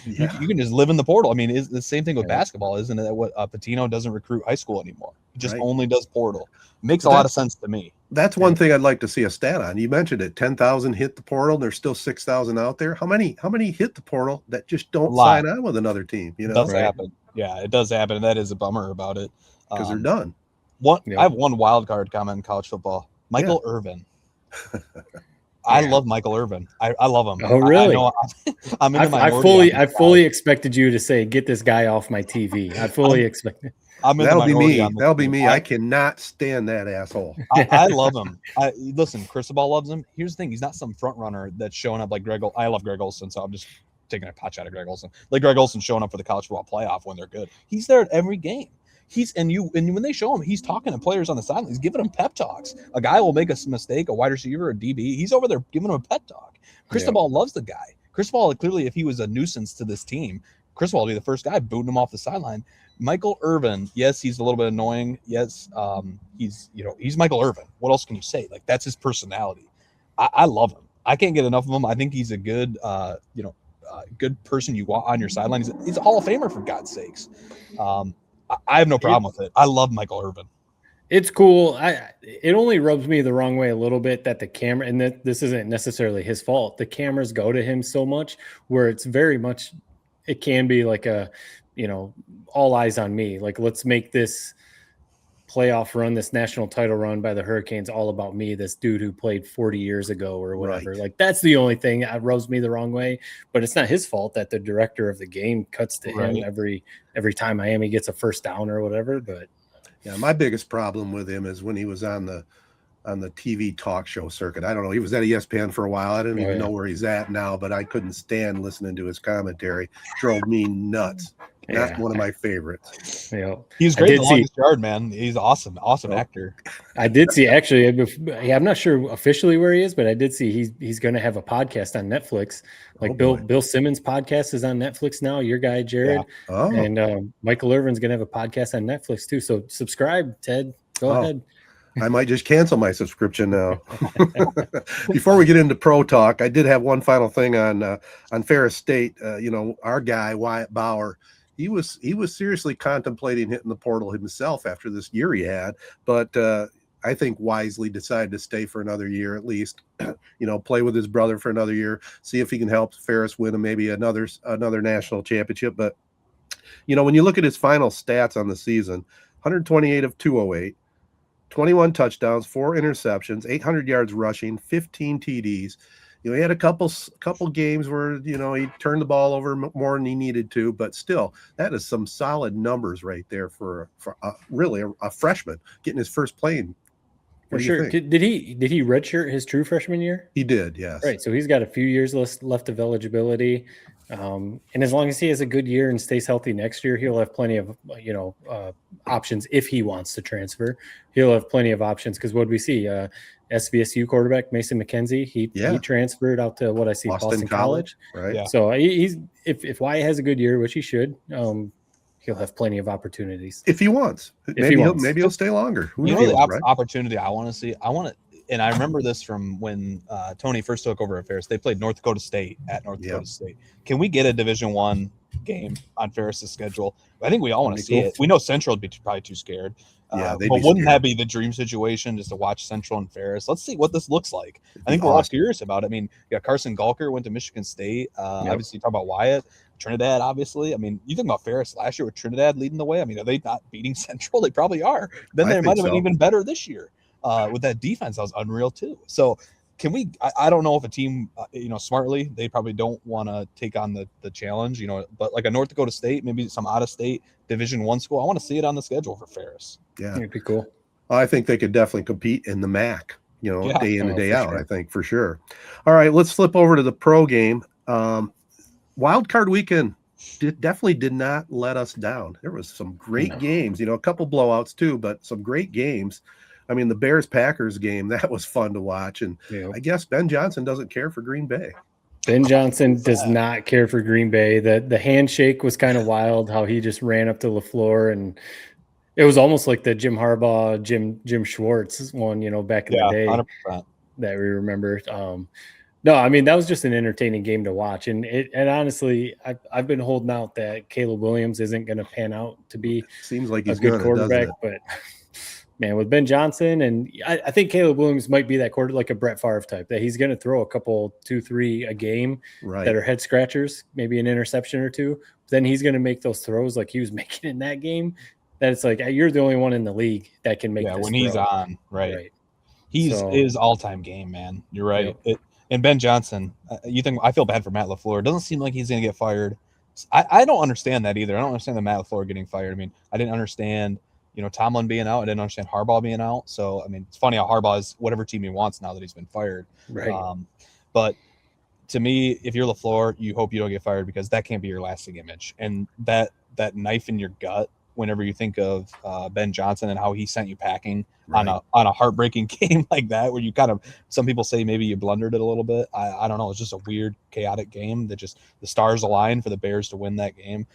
You can just live in the portal. I mean, it's the same thing with basketball, isn't it? That what Patino doesn't recruit high school anymore. He just only does portal. It makes a lot of sense to me. That's one thing I'd like to see a stat on. You mentioned it, 10,000 hit the portal. There's still 6,000 out there. How many hit the portal that just don't sign on with another team? It does happen. Yeah, it does happen. And that is a bummer about it. Because they're done. I have one wild card comment in college football. Michael Irvin. I love Michael Irvin. I love him. Oh, really? I'm in the minority. I fully expected you to say, "Get this guy off my TV." I fully expected. That'll be me. That'll be me. I cannot stand that asshole. I love him. Listen, Cristobal loves him. Here's the thing: he's not some front runner that's showing up like Greg. I love Greg Olson, so I'm just taking a pot shot at Greg Olson. Like Greg Olson showing up for the college football playoff when they're good. He's there at every game. And when they show him, he's talking to players on the sideline. He's giving them pep talks. A guy will make a mistake, a wide receiver, a DB. He's over there giving them a pep talk. Cristobal loves the guy. Cristobal, clearly, if he was a nuisance to this team, Cristobal would be the first guy booting him off the sideline. Michael Irvin, yes, he's a little bit annoying. Yes, he's Michael Irvin. What else can you say? Like, that's his personality. I love him. I can't get enough of him. I think he's a good, good person you want on your sideline. He's a Hall of Famer, for God's sakes. I have no problem with it. I love Michael Irvin. It's cool. It only rubs me the wrong way a little bit that the camera, and this isn't necessarily his fault. The cameras go to him so much where it's very much, it can be like a, all eyes on me. Like, let's make this playoff run, this national title run by the Hurricanes all about me, this dude who played 40 years ago or whatever. Right. Like, that's the only thing that rubs me the wrong way, but it's not his fault that the director of the game cuts to him every time Miami gets a first down or whatever. But yeah, my biggest problem with him is when he was on the TV talk show circuit. I don't know. He was at ESPN for a while. I don't even know where he's at now, but I couldn't stand listening to his commentary. Drove me nuts. Not one of my favorites. He's great in the longest yard, man. He's awesome actor. I did see, actually, I'm not sure officially where he is, but I did see he's going to have a podcast on Netflix. Like Bill Simmons' podcast is on Netflix now. Your guy Jared and Michael Irvin's going to have a podcast on Netflix too. So subscribe, Ted. Go ahead. I might just cancel my subscription now. Before we get into pro talk, I did have one final thing on Ferris State. Our guy Wyatt Bauer. He was seriously contemplating hitting the portal himself after this year he had, but I think wisely decided to stay for another year at least. Play with his brother for another year, see if he can help Ferris win maybe another national championship. But when you look at his final stats on the season, 128 of 208, 21 touchdowns, 4 interceptions, 800 yards rushing, 15 TDs. He had a couple games where he turned the ball over more than he needed to, but still, that is some solid numbers right there for really a freshman getting his first playing. For sure. Did he redshirt his true freshman year? He did, yes. Right, so he's got a few years left of eligibility, and as long as he has a good year and stays healthy next year, he'll have plenty of options if he wants to transfer. He'll have plenty of options because what did we see? SVSU quarterback Mason McKenzie, he transferred out to what I see Boston College. Right. Yeah. So he's if Wyatt has a good year, which he should, he'll have plenty of opportunities if he wants. Maybe he'll stay longer. Who knows, the opportunity I want to see. And I remember this from when Tony first took over at Ferris. They played North Dakota State at North Dakota State. Can we get a Division I game on Ferris's schedule? I think we all want to see it. We know Central would be probably too scared. But wouldn't that be the dream situation, just to watch Central and Ferris? Let's see what this looks like. I think we're all curious about it. I mean, Carson Gulker went to Michigan State. Obviously, talk about Wyatt. Trinidad, obviously. I mean, you think about Ferris last year with Trinidad leading the way. I mean, are they not beating Central? They probably are. Then they might have been even better this year. With that defense, that was unreal too. So can we? I don't know if a team, smartly, they probably don't want to take on the challenge, but like a North Dakota State, maybe some out of state Division I school. I want to see it on the schedule for Ferris. Yeah, it'd be cool. I think they could definitely compete in the MAC. Day in and day out. Sure. I think for sure. All right, let's flip over to the pro game. Wild card weekend definitely did not let us down. There was some great games. A couple blowouts too, but some great games. I mean, the Bears-Packers game, that was fun to watch. And I guess Ben Johnson doesn't care for Green Bay. Ben Johnson does not care for Green Bay. The handshake was kind of wild, how he just ran up to LaFleur, and it was almost like the Jim Harbaugh, Jim Schwartz one, back in the day 100%. That we remember. No, I mean, that was just an entertaining game to watch. And honestly, I've been holding out that Caleb Williams isn't going to pan out to be seems like he's a good quarterback, but man, with Ben Johnson, and I think Caleb Williams might be that quarter, like a Brett Favre type, that he's going to throw a couple, 2-3 a game that are head scratchers, maybe an interception or two. Then he's going to make those throws like he was making in that game. That it's like, you're the only one in the league that can make this when throw. He's on, right. He's his all-time game, man. You're right. And Ben Johnson, I feel bad for Matt LaFleur. It doesn't seem like he's going to get fired. I don't understand that either. I don't understand the Matt LaFleur getting fired. I mean, I didn't understand Tomlin being out. I didn't understand Harbaugh being out. So, I mean, it's funny how Harbaugh is whatever team he wants now that he's been fired. Right. But to me, if you're LaFleur, you hope you don't get fired because that can't be your lasting image. And that knife in your gut whenever you think of Ben Johnson and how he sent you packing on a heartbreaking game like that, where you kind of, some people say maybe you blundered it a little bit. I don't know. It's just a weird, chaotic game that just the stars aligned for the Bears to win that game.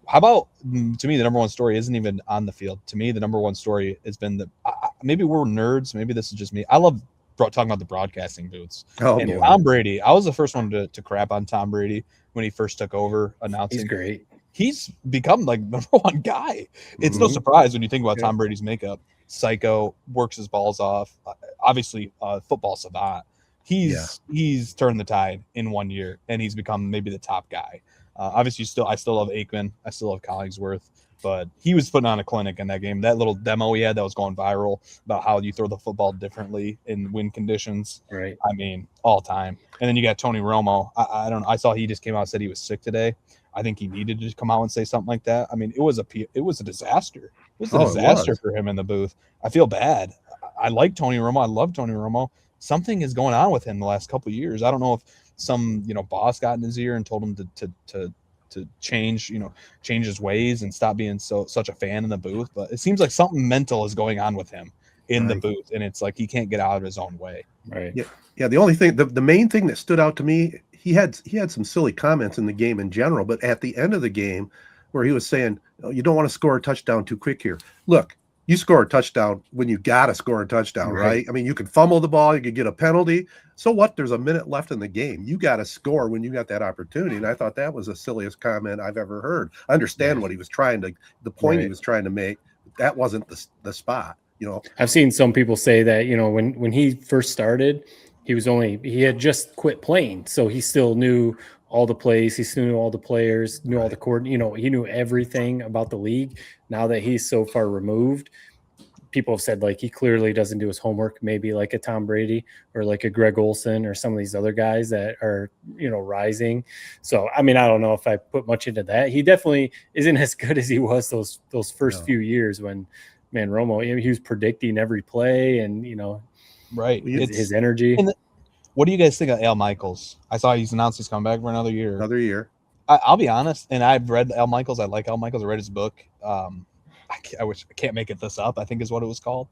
How about, to me, the number one story isn't even on the field. To me, the number one story has been maybe we're nerds. Maybe this is just me. I love talking about the broadcasting booths. And Tom Brady, I was the first one to crap on Tom Brady when he first took over announcing. He's great. he's become like number one guy. It's no surprise when you think about Tom Brady's makeup. Psycho, works his balls off. Obviously, football savant. He's turned the tide in 1 year, and he's become maybe the top guy. Obviously, I still love Aikman. I still love Collingsworth. But he was putting on a clinic in that game. That little demo he had that was going viral about how you throw the football differently in wind conditions. Right. I mean, all time. And then you got Tony Romo. I don't know. I saw he just came out and said he was sick today. I think he needed to come out and say something like that. I mean, it was a disaster. It was a disaster for him in the booth. I feel bad. I like Tony Romo. I love Tony Romo. Something is going on with him the last couple of years. I don't know if some boss got in his ear and told him to change his ways and stop being such a fan in the booth. But it seems like something mental is going on with him in the booth, and it's like he can't get out of his own way. Right. Yeah. The only thing, the main thing that stood out to me, he had some silly comments in the game in general, but at the end of the game where he was saying, oh, you don't want to score a touchdown too quick here. Look, you score a touchdown when you got to score a touchdown, right? I mean, you can fumble the ball, you could get a penalty. So what? There's a minute left in the game. You got to score when you got that opportunity. And I thought that was the silliest comment I've ever heard. I understand what he was the point he was trying to make. That wasn't the spot, I've seen some people say that, when he first started, he had just quit playing. So he still knew all the plays. He still knew all the players, knew all the court, he knew everything about the league. Now that he's so far removed, people have said like he clearly doesn't do his homework, maybe like a Tom Brady or like a Greg Olsen or some of these other guys that are, rising. So, I mean, I don't know if I put much into that. He definitely isn't as good as he was those first few years when, man, Romo, he was predicting every play and, his energy. What do you guys think of Al Michaels? I saw he's announced he's coming back for another year. I'll be honest, and I've read Al Michaels. I like Al Michaels. I read his book. I can't make it this up, I think is what it was called.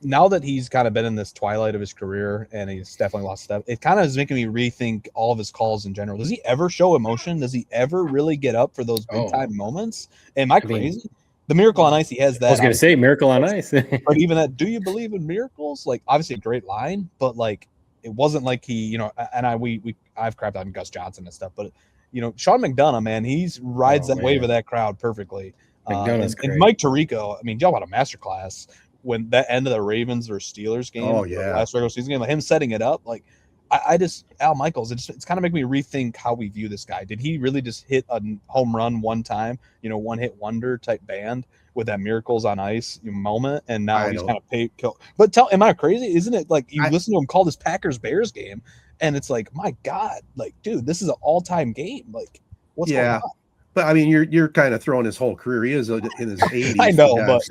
Now that he's kind of been in this twilight of his career and he's definitely lost step, it kind of is making me rethink all of his calls in general. Does he ever show emotion? Does he ever really get up for those big time moments? Am I crazy? The Miracle on Ice, he has that. I was going to say Miracle on Ice. But even that, do you believe in miracles? Like, obviously a great line, but like, it wasn't like he, and I've crapped on Gus Johnson and stuff, but Sean McDonough, man, he's rides wave of that crowd perfectly. And Mike Tirico, I mean, y'all about a masterclass when that end of the Ravens or Steelers game, last regular season game, like him setting it up, like Al Michaels, it's kind of making me rethink how we view this guy. Did he really just hit a home run one time, one hit wonder type band with that Miracles on Ice moment, and now he's kind of paid kill? But am I crazy? Isn't it like you listen to him call this Packers Bears game, and it's like, my God, like, dude, this is an all-time game. Like, what's going on? But I mean, you're kind of throwing his whole career. He is in his 80s. I know, but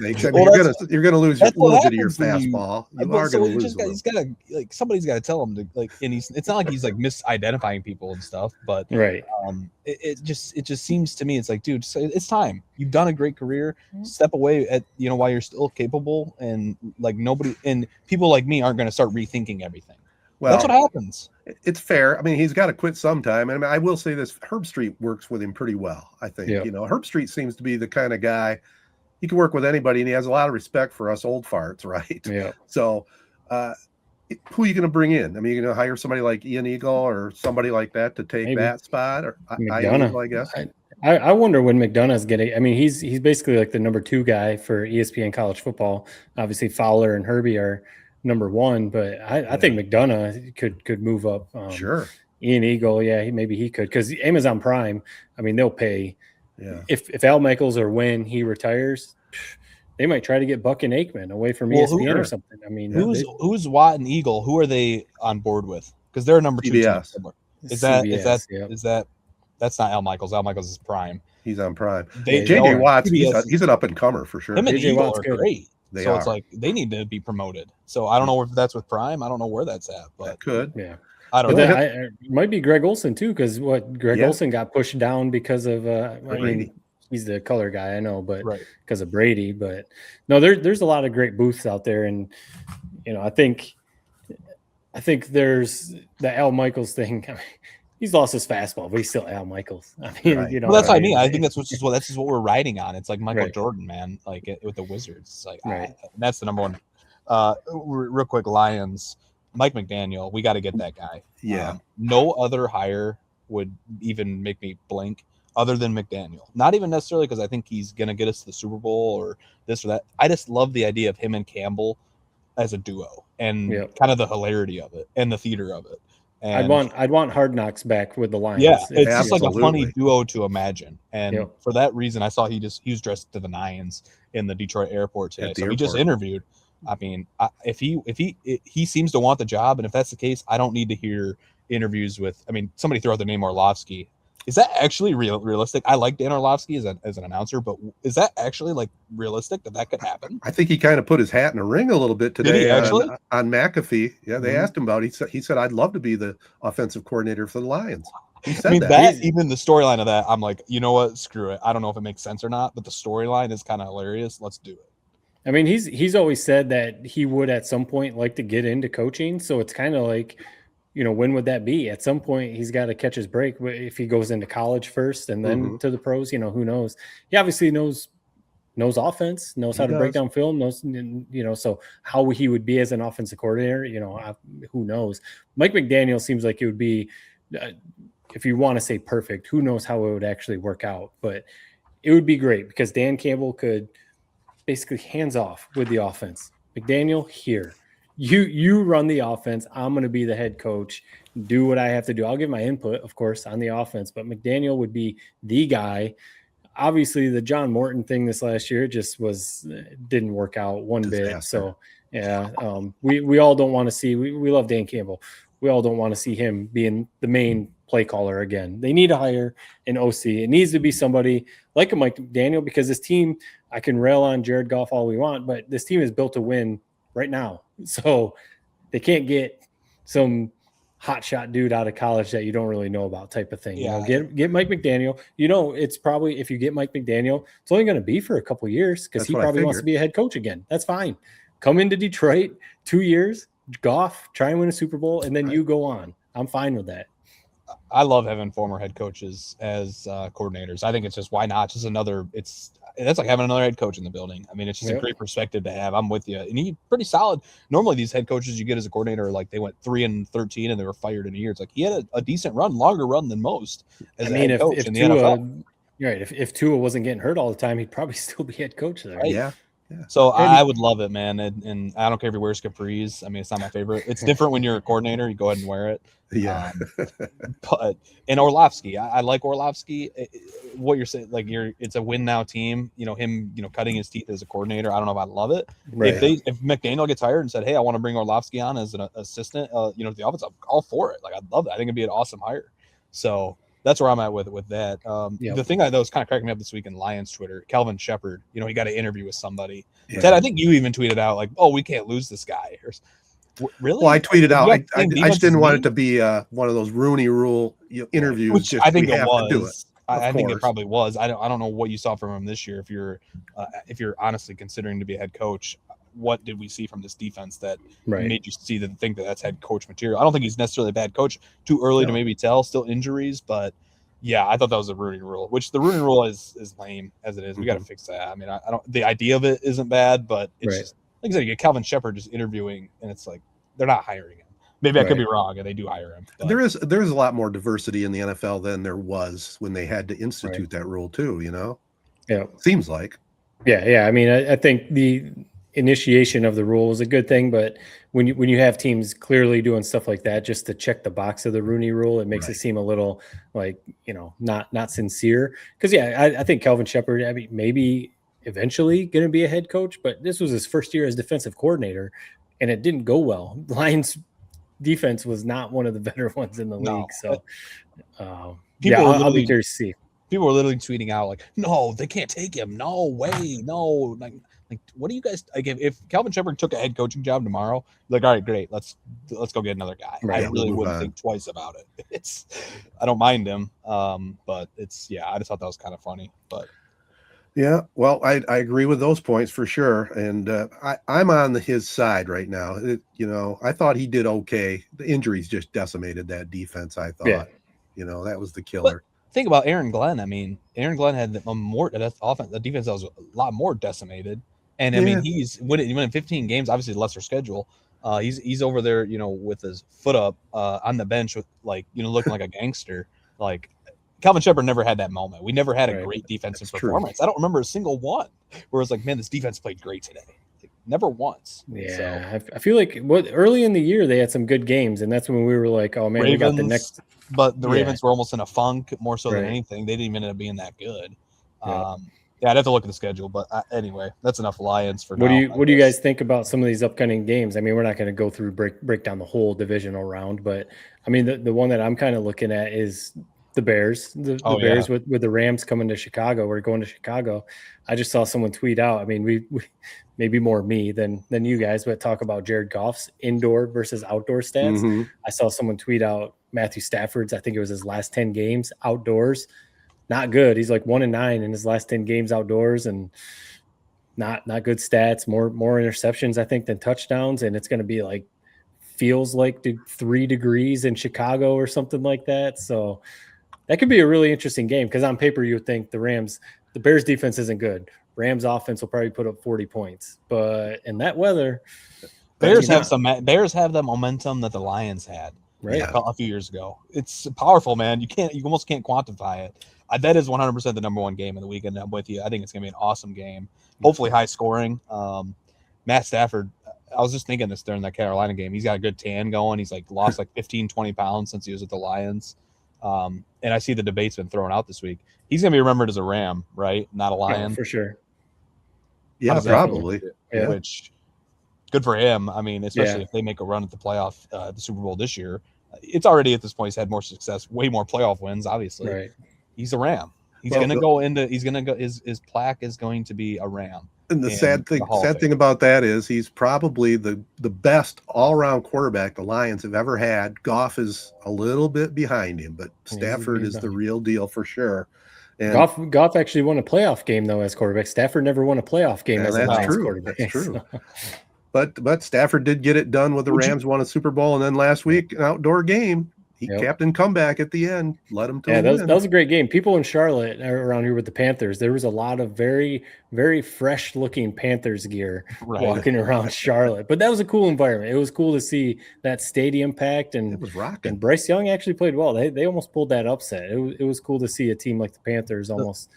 you're gonna lose a little bit of your fastball. You are gonna lose. He's got to, like, somebody's got to tell him to, like, and it's not like he's like misidentifying people and stuff, but it just seems to me it's like, dude, it's time. You've done a great career. Step away at while you're still capable, and like nobody and people like me aren't going to start rethinking everything. Well, that's what happens. It's fair. I mean, he's got to quit sometime. And I will say this: Herb Street works with him pretty well. I think Herb Street seems to be the kind of guy he can work with anybody, and he has a lot of respect for us old farts, right? Yeah. So, who are you going to bring in? I mean, you're going to hire somebody like Ian Eagle or somebody like that to take that spot, or McDonough, I guess. I wonder when McDonough's getting. I mean, he's basically like the number 2 guy for ESPN college football. Obviously, Fowler and Herbie are number 1, but I think McDonough could move up. Sure. Ian Eagle, maybe he could, because Amazon Prime, I mean, they'll pay. Yeah. If Al Michaels or when he retires, they might try to get Buck and Aikman away from ESPN or something. I mean, who's Watt and Eagle? Who are they on board with? Because they're number 2. CBS. Is that that's not Al Michaels? Al Michaels is Prime. He's on Prime. JJ Watt's he's an up and comer for sure. Him and Eagle are great. It's like they need to be promoted. So I don't know if that's with Prime. I don't know where that's at, but that could. Yeah. I don't know. It might be Greg Olsen too, because Greg Olsen got pushed down because of I mean, he's the color guy, I know, but because of Brady. But no, there's a lot of great booths out there, and I think there's the Al Michaels thing. I mean, he's lost his fastball, but he's still Al Michaels. I mean, well, that's what I mean. I think that's just what we're riding on. It's like Michael Jordan, man, like with the Wizards. It's like that's the number 1. Real quick, Lions. Mike McDaniel, we got to get that guy. Yeah. No other hire would even make me blink other than McDaniel. Not even necessarily because I think he's going to get us to the Super Bowl or this or that. I just love the idea of him and Campbell as a duo and kind of the hilarity of it and the theater of it. And I'd want Hard Knocks back with the Lions. Yeah, it's just like a funny duo to imagine. And for that reason, I saw he was dressed to the nines in the Detroit airport today. So he just interviewed. I mean, if he seems to want the job, and if that's the case, I don't need to hear interviews with. I mean, somebody throw out the name Orlovsky. Is that actually realistic? I like Dan Orlovsky as an announcer, but is that actually like realistic that could happen? I think he kind of put his hat in a ring a little bit today on McAfee. Yeah, they asked him about it. He said, I'd love to be the offensive coordinator for the Lions. He said that. Even the storyline of that, I'm like, you know what? Screw it. I don't know if it makes sense or not, but the storyline is kind of hilarious. Let's do it. I mean, he's always said that he would at some point like to get into coaching. So it's kind of like, when would that be? At some point, he's got to catch his break. If he goes into college first and then to the pros, who knows? He obviously knows offense, knows how to break down film, knows, so how he would be as an offensive coordinator, who knows? Mike McDaniel seems like it would be, if you want to say perfect, who knows how it would actually work out? But it would be great because Dan Campbell could basically hands off with the offense. McDaniel, here. You run the offense. I'm going to be the head coach. Do what I have to do. I'll give my input, of course, on the offense, but McDaniel would be the guy. Obviously, the John Morton thing this last year just didn't work out one bit. So, yeah, we all don't want to see. We love Dan Campbell. We all don't want to see him being the main play caller again. They need to hire an OC. It needs to be somebody like a Mike McDaniel because this team, I can rail on Jared Goff all we want, but this team is built to win right now. So they can't get some hotshot dude out of college that you don't really know about type of thing. Yeah. Get Mike McDaniel. It's probably, if you get Mike McDaniel, it's only going to be for a couple years because he probably wants to be a head coach again. That's fine. Come into Detroit, 2 years, Goff, try and win a Super Bowl, and then you go on. I'm fine with that. I love having former head coaches as coordinators. I think it's just, why not? Just that's like having another head coach in the building. I mean, it's just a great perspective to have. I'm with you. And he's pretty solid. Normally these head coaches you get as a coordinator, like they went 3-13 and they were fired in a year. It's like he had a decent run, longer run than most as a head coach in the NFL. Right. If Tua wasn't getting hurt all the time, he'd probably still be head coach there. Right? Yeah. So I would love it, man. And I don't care if he wears capris. I mean, it's not my favorite. It's different when you're a coordinator. You go ahead and wear it. Yeah. And Orlovsky, I like Orlovsky. What you're saying, like it's a win now team. Him, cutting his teeth as a coordinator. I don't know if I love it. Right. If McDaniel gets hired and said, "Hey, I want to bring Orlovsky on as an assistant," the offense, I'm all for it. Like I'd love that. I think it'd be an awesome hire. So that's where I'm at with that. The thing that was kind of cracking me up this week in Lions Twitter, Calvin Shepard, he got an interview with somebody. Yeah. Ted, I think you even tweeted out like, "Oh, we can't lose this guy." Really? Well, I tweeted out. I just didn't want it to be one of those Rooney Rule interviews. Which I think it was. I think it probably was. I don't know what you saw from him this year. If you're honestly considering to be a head coach, what did we see from this defense that made you think that that's head coach material? I don't think he's necessarily a bad coach. Too early to maybe tell. Still injuries, but yeah, I thought that was a Rooney Rule. Which the Rooney Rule is lame as it is. We got to fix that. I mean, I don't. The idea of it isn't bad, but it's just. Like I said, you get Calvin Shepard just interviewing, and it's like they're not hiring him. Maybe I could be wrong, and they do hire him. But. There is a lot more diversity in the NFL than there was when they had to institute that rule too. Yeah, seems like. Yeah. I mean, I think the initiation of the rule is a good thing, but when you have teams clearly doing stuff like that just to check the box of the Rooney Rule, it makes it seem a little like not sincere. Because I think Calvin Shepard. I mean, maybe. Eventually going to be a head coach, but this was his first year as defensive coordinator and it didn't go well. Lions defense was not one of the better ones in the league. So I'll be curious to see. People were literally tweeting out like, no, they can't take him. No way. No. Like what do you guys like if Calvin Shepard took a head coaching job tomorrow, like, all right, great. Let's go get another guy. I really wouldn't think twice about it. I don't mind him. But I just thought that was kind of funny, but yeah, well, I agree with those points for sure, and I'm on his side right now. I thought he did okay. The injuries just decimated that defense. I thought, that was the killer. But think about Aaron Glenn. I mean, Aaron Glenn had the defense that was a lot more decimated, and I mean he's winning 15 games. Obviously, lesser schedule. He's over there, with his foot up on the bench with looking like a gangster. Like Calvin Shepard never had that moment. We never had a Right. great defensive That's performance. true. I don't remember a single one where it's like, man, this defense played great today. Like, never once. Yeah, I feel like early in the year they had some good games, and that's when we were like, oh man, Ravens, we got the next. but the Yeah. Ravens were almost in a funk more so than Right. anything. They didn't even end up being that good. Yeah. Yeah, I'd have to look at the schedule, but anyway, that's enough Lions for What now. do you guys think about some of these upcoming games? I mean, we're not going to go through break down the whole divisional round, but I mean, the one that I'm kind of looking at is the Bears. The Bears with the Rams coming to Chicago. We're going to Chicago. I just saw someone tweet out. I mean, we maybe more me than you guys, but talk about Jared Goff's indoor versus outdoor stats. Mm-hmm. I saw someone tweet out Matthew Stafford's. I think it was his last 10 games outdoors. Not good. He's like 1-9 in his last 10 games outdoors, and not good stats. More interceptions, I think, than touchdowns. And it's going to be like feels like 3 degrees in Chicago or something like that. So that could be a really interesting game because on paper you would think the Bears defense isn't good. Rams offense will probably put up 40 points, but in that weather, Bears have the momentum that the Lions had a few years ago. It's powerful, man. You almost can't quantify it. That is 100% the number one game of the weekend. I'm with you. I think it's going to be an awesome game. Hopefully high scoring. Matt Stafford, I was just thinking this during that Carolina game. He's got a good tan going. He's like lost like 15, 20 pounds since he was with the Lions. And I see the debate's been thrown out this week. He's going to be remembered as a Ram, right? Not a Lion. For sure. Yeah, probably. Yeah. Which, good for him. I mean, especially if they make a run at the playoff, the Super Bowl this year. It's already at this point, he's had more success, way more playoff wins, obviously. Right. He's a Ram. His plaque is going to be a Ram. And the sad thing about that is he's probably the best all-around quarterback the Lions have ever had. Goff is a little bit behind him, but Stafford is the real deal for sure. And Goff actually won a playoff game though as quarterback. Stafford never won a playoff game as a Lions quarterback. That's true. But Stafford did get it done with the Rams, won a Super Bowl, and then last week an outdoor game. He captain comeback at the end, led him to win. That was a great game. People in Charlotte around here with the Panthers, there was a lot of very, very fresh looking Panthers gear walking around Charlotte. But that was a cool environment. It was cool to see that stadium packed, and it was rocking. And Bryce Young actually played well. They almost pulled that upset. It was cool to see a team like the Panthers almost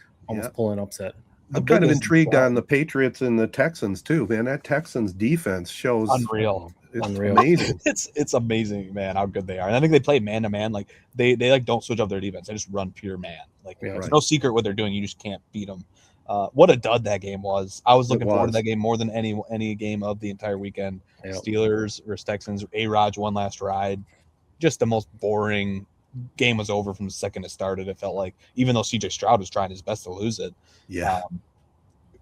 pull an upset. I'm kind of intrigued on the Patriots and the Texans too, man. That Texans defense shows unreal. It's amazing. It's amazing, man, how good they are. And I think they play man to man. Like they like don't switch up their defense. They just run pure man. Like there's no secret what they're doing. You just can't beat them. What a dud that game was. I was looking forward to that game more than any game of the entire weekend. Steelers versus Texans. A-Rod one last ride. Just the most boring game. Was over from the second it started. It felt like, even though CJ Stroud was trying his best to lose it. Yeah.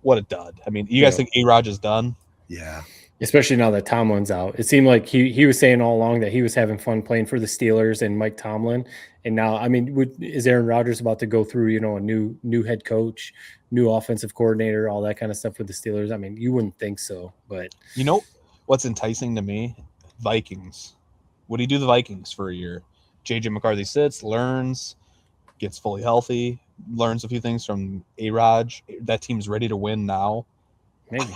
What a dud. I mean, you guys think A-Rod is done? Yeah. Especially now that Tomlin's out. It seemed like he was saying all along that he was having fun playing for the Steelers and Mike Tomlin. And now, I mean, is Aaron Rodgers about to go through, a new head coach, new offensive coordinator, all that kind of stuff with the Steelers? I mean, you wouldn't think so, but you know what's enticing to me? Vikings. Would he do the Vikings for a year? JJ McCarthy sits, learns, gets fully healthy, learns a few things from A-Rod. That team's ready to win now. Maybe.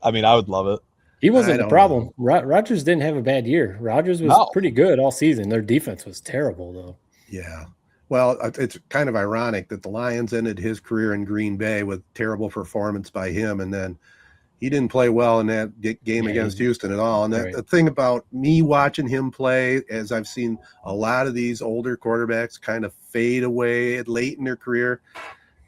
I mean, I would love it. He wasn't the problem. Rodgers didn't have a bad year. Rodgers was pretty good all season. Their defense was terrible, though. Yeah. Well, it's kind of ironic that the Lions ended his career in Green Bay with terrible performance by him, and then he didn't play well in that game against Houston at all. And the thing about me watching him play, as I've seen a lot of these older quarterbacks kind of fade away late in their career,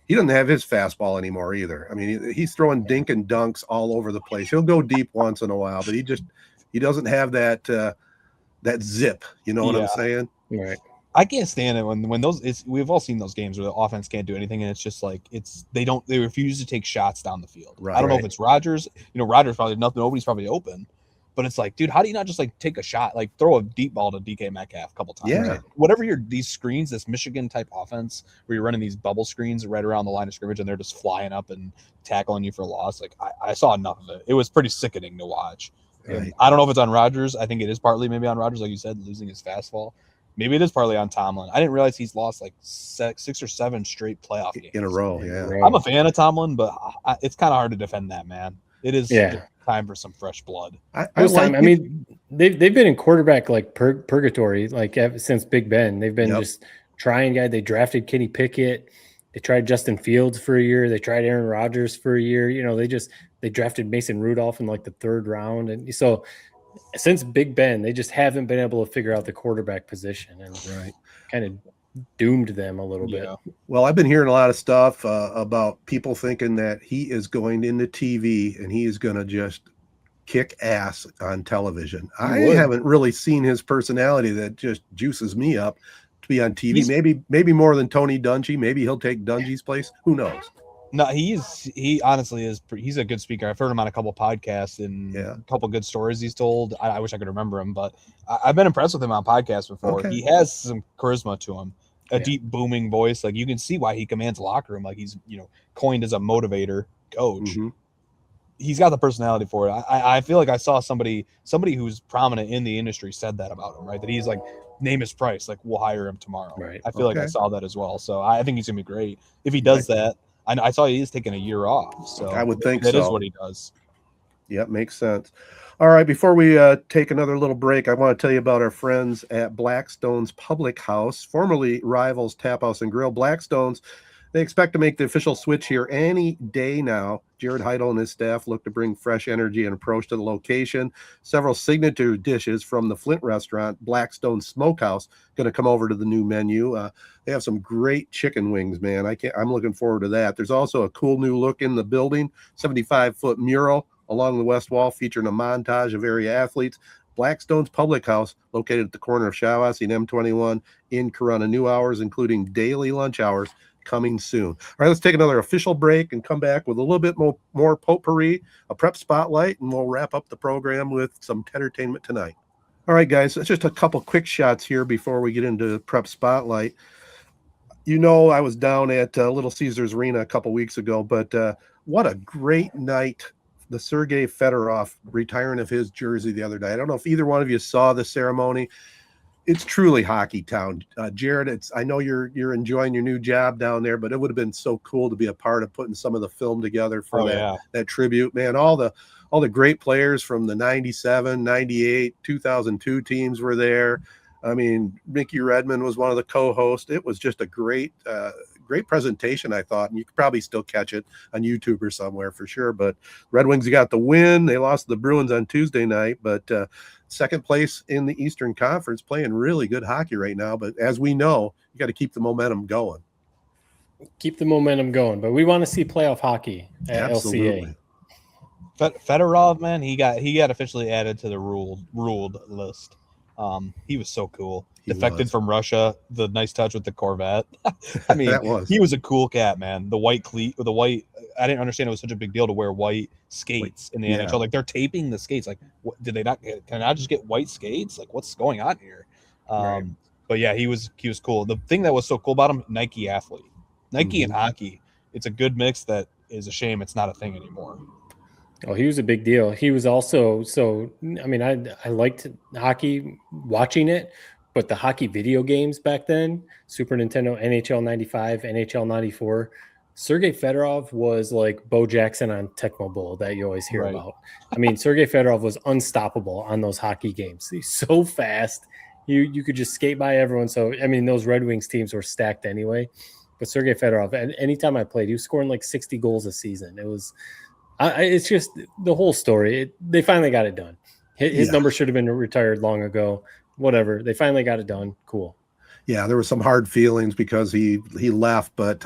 he doesn't have his fastball anymore either. I mean, he's throwing dink and dunks all over the place. He'll go deep once in a while, but he doesn't have that zip. You know what I'm saying? Right. I can't stand it when those. We've all seen those games where the offense can't do anything, and it's just like they refuse to take shots down the field. Right. I don't know if it's Rodgers. Rodgers probably nobody's probably open. But it's like, dude, how do you not just like take a shot, like throw a deep ball to DK Metcalf a couple times? Yeah. Like, whatever these screens, this Michigan type offense where you're running these bubble screens right around the line of scrimmage and they're just flying up and tackling you for a loss. Like I saw enough of it. It was pretty sickening to watch. Right. I don't know if it's on Rodgers. I think it is partly maybe on Rodgers, like you said, losing his fastball. Maybe it is partly on Tomlin. I didn't realize he's lost like 6 or 7 straight playoff games in a row. Yeah. I'm a fan of Tomlin, but it's kind of hard to defend that, man. It is time for some fresh blood. I mean, they've been in quarterback like purgatory like since Big Ben. They've been just trying guy. They drafted Kenny Pickett. They tried Justin Fields for a year. They tried Aaron Rodgers for a year. They drafted Mason Rudolph in like the 3rd round. And so since Big Ben, they just haven't been able to figure out the quarterback position, and kind of doomed them a little bit. Well, I've been hearing a lot of stuff about people thinking that he is going into TV and he is going to just kick ass on television. I haven't really seen his personality that just juices me up to be on TV. Maybe more than Tony Dungy. Maybe he'll take Dungy's place. Who knows? No, he honestly is. He's a good speaker. I've heard him on a couple podcasts and a couple good stories he's told. I wish I could remember him, but I've been impressed with him on podcasts before. Okay. He has some charisma to him, a deep booming voice. Like you can see why he commands a locker room. Like he's coined as a motivator coach. Mm-hmm. He's got the personality for it. I feel like I saw somebody who's prominent in the industry said that about him, right? That he's like, name his price, like we'll hire him tomorrow. Right. I feel like I saw that as well. So I think he's gonna be great if he does that. I saw he is taking a year off, so I would think that is what he does. Yep, makes sense. All right, before we take another little break, I want to tell you about our friends at Blackstone's Public House, formerly Rivals Tap House and Grill. Blackstone's, they expect to make the official switch here any day now. Jared Heidel and his staff look to bring fresh energy and approach to the location. Several signature dishes from the Flint restaurant, Blackstone Smokehouse, going to come over to the new menu. They have some great chicken wings, man. I'm looking forward to that. There's also a cool new look in the building, 75-foot mural along the west wall featuring a montage of area athletes. Blackstone's Public House, located at the corner of Shiawassee and M21 in Corunna. New hours, including daily lunch hours, coming soon. All right, let's take another official break and come back with a little bit more potpourri, a prep spotlight, and we'll wrap up the program with some Tedertainment Tonight. All right, guys, it's just a couple quick shots here before we get into prep spotlight. I was down at Little Caesars Arena a couple weeks ago, but what a great night. The Sergei Fedorov retiring of his jersey the other day. I don't know if either one of you saw the ceremony. It's truly hockey town. Jared, I know you're enjoying your new job down there, but it would have been so cool to be a part of putting some of the film together for that tribute. Man, all the great players from the 97, 98, 2002 teams were there. I mean, Mickey Redmond was one of the co-hosts. It was just a great presentation, I thought, and you could probably still catch it on YouTube or somewhere for sure. But Red Wings got the win. They lost to the Bruins on Tuesday night, but second place in the Eastern Conference, playing really good hockey right now. But as we know, you got to keep the momentum going. Keep the momentum going. But we want to see playoff hockey at LCA. Fedorov, man, he got officially added to the ruled list. He was so cool. Defected from Russia. The nice touch with the Corvette. I mean, he was a cool cat, man. The white cleat with the white. I didn't understand it was such a big deal to wear white skates in the NHL. Like they're taping the skates. Like, what, did they not? Can I just get white skates? Like, what's going on here? But yeah, he was cool. The thing that was so cool about him, Nike athlete, Nike and hockey. It's a good mix. That is a shame it's not a thing anymore. Oh, he was a big deal. He was also I mean, I liked hockey, watching it, but the hockey video games back then, Super Nintendo, NHL 95, NHL 94, Sergei Fedorov was like Bo Jackson on Tecmo Bowl that you always hear about. I mean, Sergei Fedorov was unstoppable on those hockey games. He's so fast. You could just skate by everyone. So, I mean, those Red Wings teams were stacked anyway. But Sergei Fedorov, and anytime I played, he was scoring like 60 goals a season. It was it's just the whole story. They finally got it done. His number should have been retired long ago. Whatever. They finally got it done. Cool. Yeah, there were some hard feelings because he left, but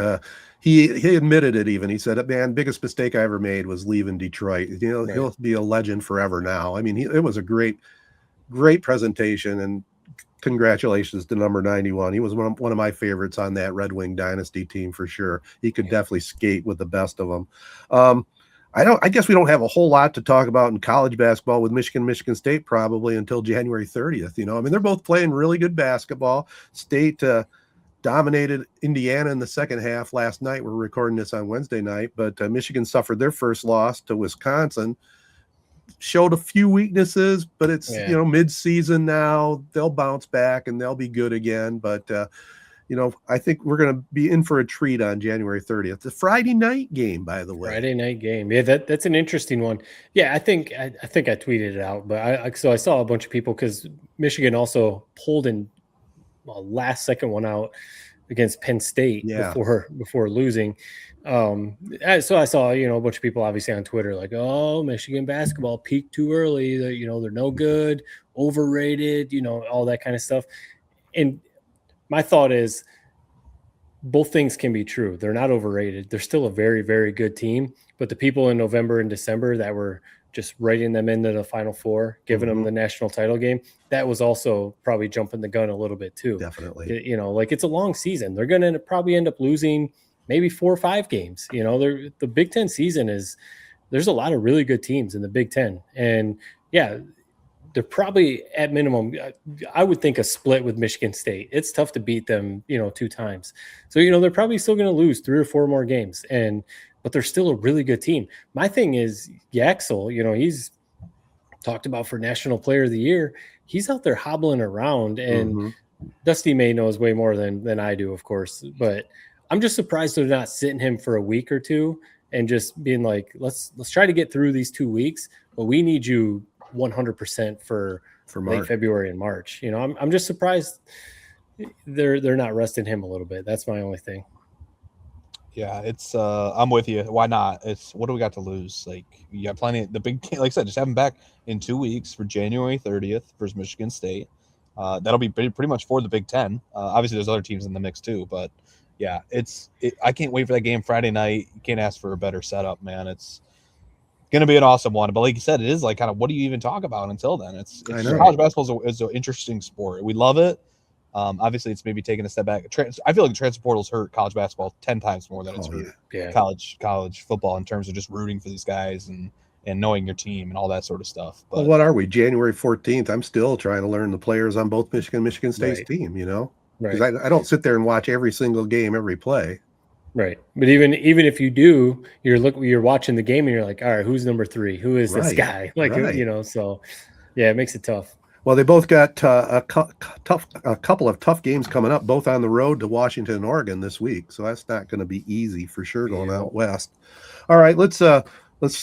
he admitted it even. He said, man, biggest mistake I ever made was leaving Detroit. He'll be a legend forever now. I mean, it was a great presentation, and congratulations to number 91. He was one of my favorites on that Red Wing dynasty team for sure. He could definitely skate with the best of them. I guess we don't have a whole lot to talk about in college basketball with Michigan State probably until January 30th. I mean, they're both playing really good basketball. State dominated Indiana in the second half last night. We're recording this on Wednesday night, but Michigan suffered their first loss to Wisconsin. Showed a few weaknesses, but it's mid-season now. They'll bounce back and they'll be good again. But I think we're going to be in for a treat on January 30th. It's a Friday night game, by the way. Friday night game. Yeah, that's an interesting one. Yeah, I think I tweeted it out, but I saw a bunch of people because Michigan also pulled in last second one out against Penn State before losing. So I saw, a bunch of people obviously on Twitter like, oh, Michigan basketball peaked too early. They're no good, overrated, all that kind of stuff. And my thought is both things can be true. They're not overrated. They're still a very, very good team. But the people in November and December that were just writing them into the Final Four, giving them the national title game, that was also probably jumping the gun a little bit too. Definitely. It's a long season. They're going to probably end up losing maybe 4 or 5 games. The Big Ten season there's a lot of really good teams in the Big Ten. And yeah, they're probably at minimum, I would think a split with Michigan State. It's tough to beat them, 2 times. So, they're probably still going to lose 3 or 4 more games. But they're still a really good team. My thing is Yaxel, he's talked about for National Player of the Year. He's out there hobbling around, and Dusty May knows way more than I do, of course. But I'm just surprised they're not sitting him for a week or 2 and just being like, let's try to get through these 2 weeks, but we need you 100% for late February and March. I'm just surprised they're not resting him a little bit. That's my only thing. Yeah, it's I'm with you. Why not? It's what do we got to lose? Like, you got plenty of the big, like I said, just have them back in 2 weeks for January 30th versus Michigan State. That'll be pretty much for the Big Ten. Obviously, there's other teams in the mix too, but yeah, I can't wait for that game Friday night. You can't ask for a better setup, man. It's gonna be an awesome one. But like you said, it is like kind of what do you even talk about until then? College basketball is an interesting sport. We love it. Obviously, it's maybe taking a step back. I feel like the transfer portal's hurt college basketball 10 times more than it's hurt college football in terms of just rooting for these guys and knowing your team and all that sort of stuff. But, well, what are we? January 14th. I'm still trying to learn the players on both Michigan State's team. Because I don't sit there and watch every single game, every play. Right, but even if you do, you're watching the game and you're like, all right, who's number 3? Who is this guy? So yeah, it makes it tough. Well, they both got a couple of tough games coming up, both on the road to Washington and Oregon this week. So that's not going to be easy for sure going out west. All right, let's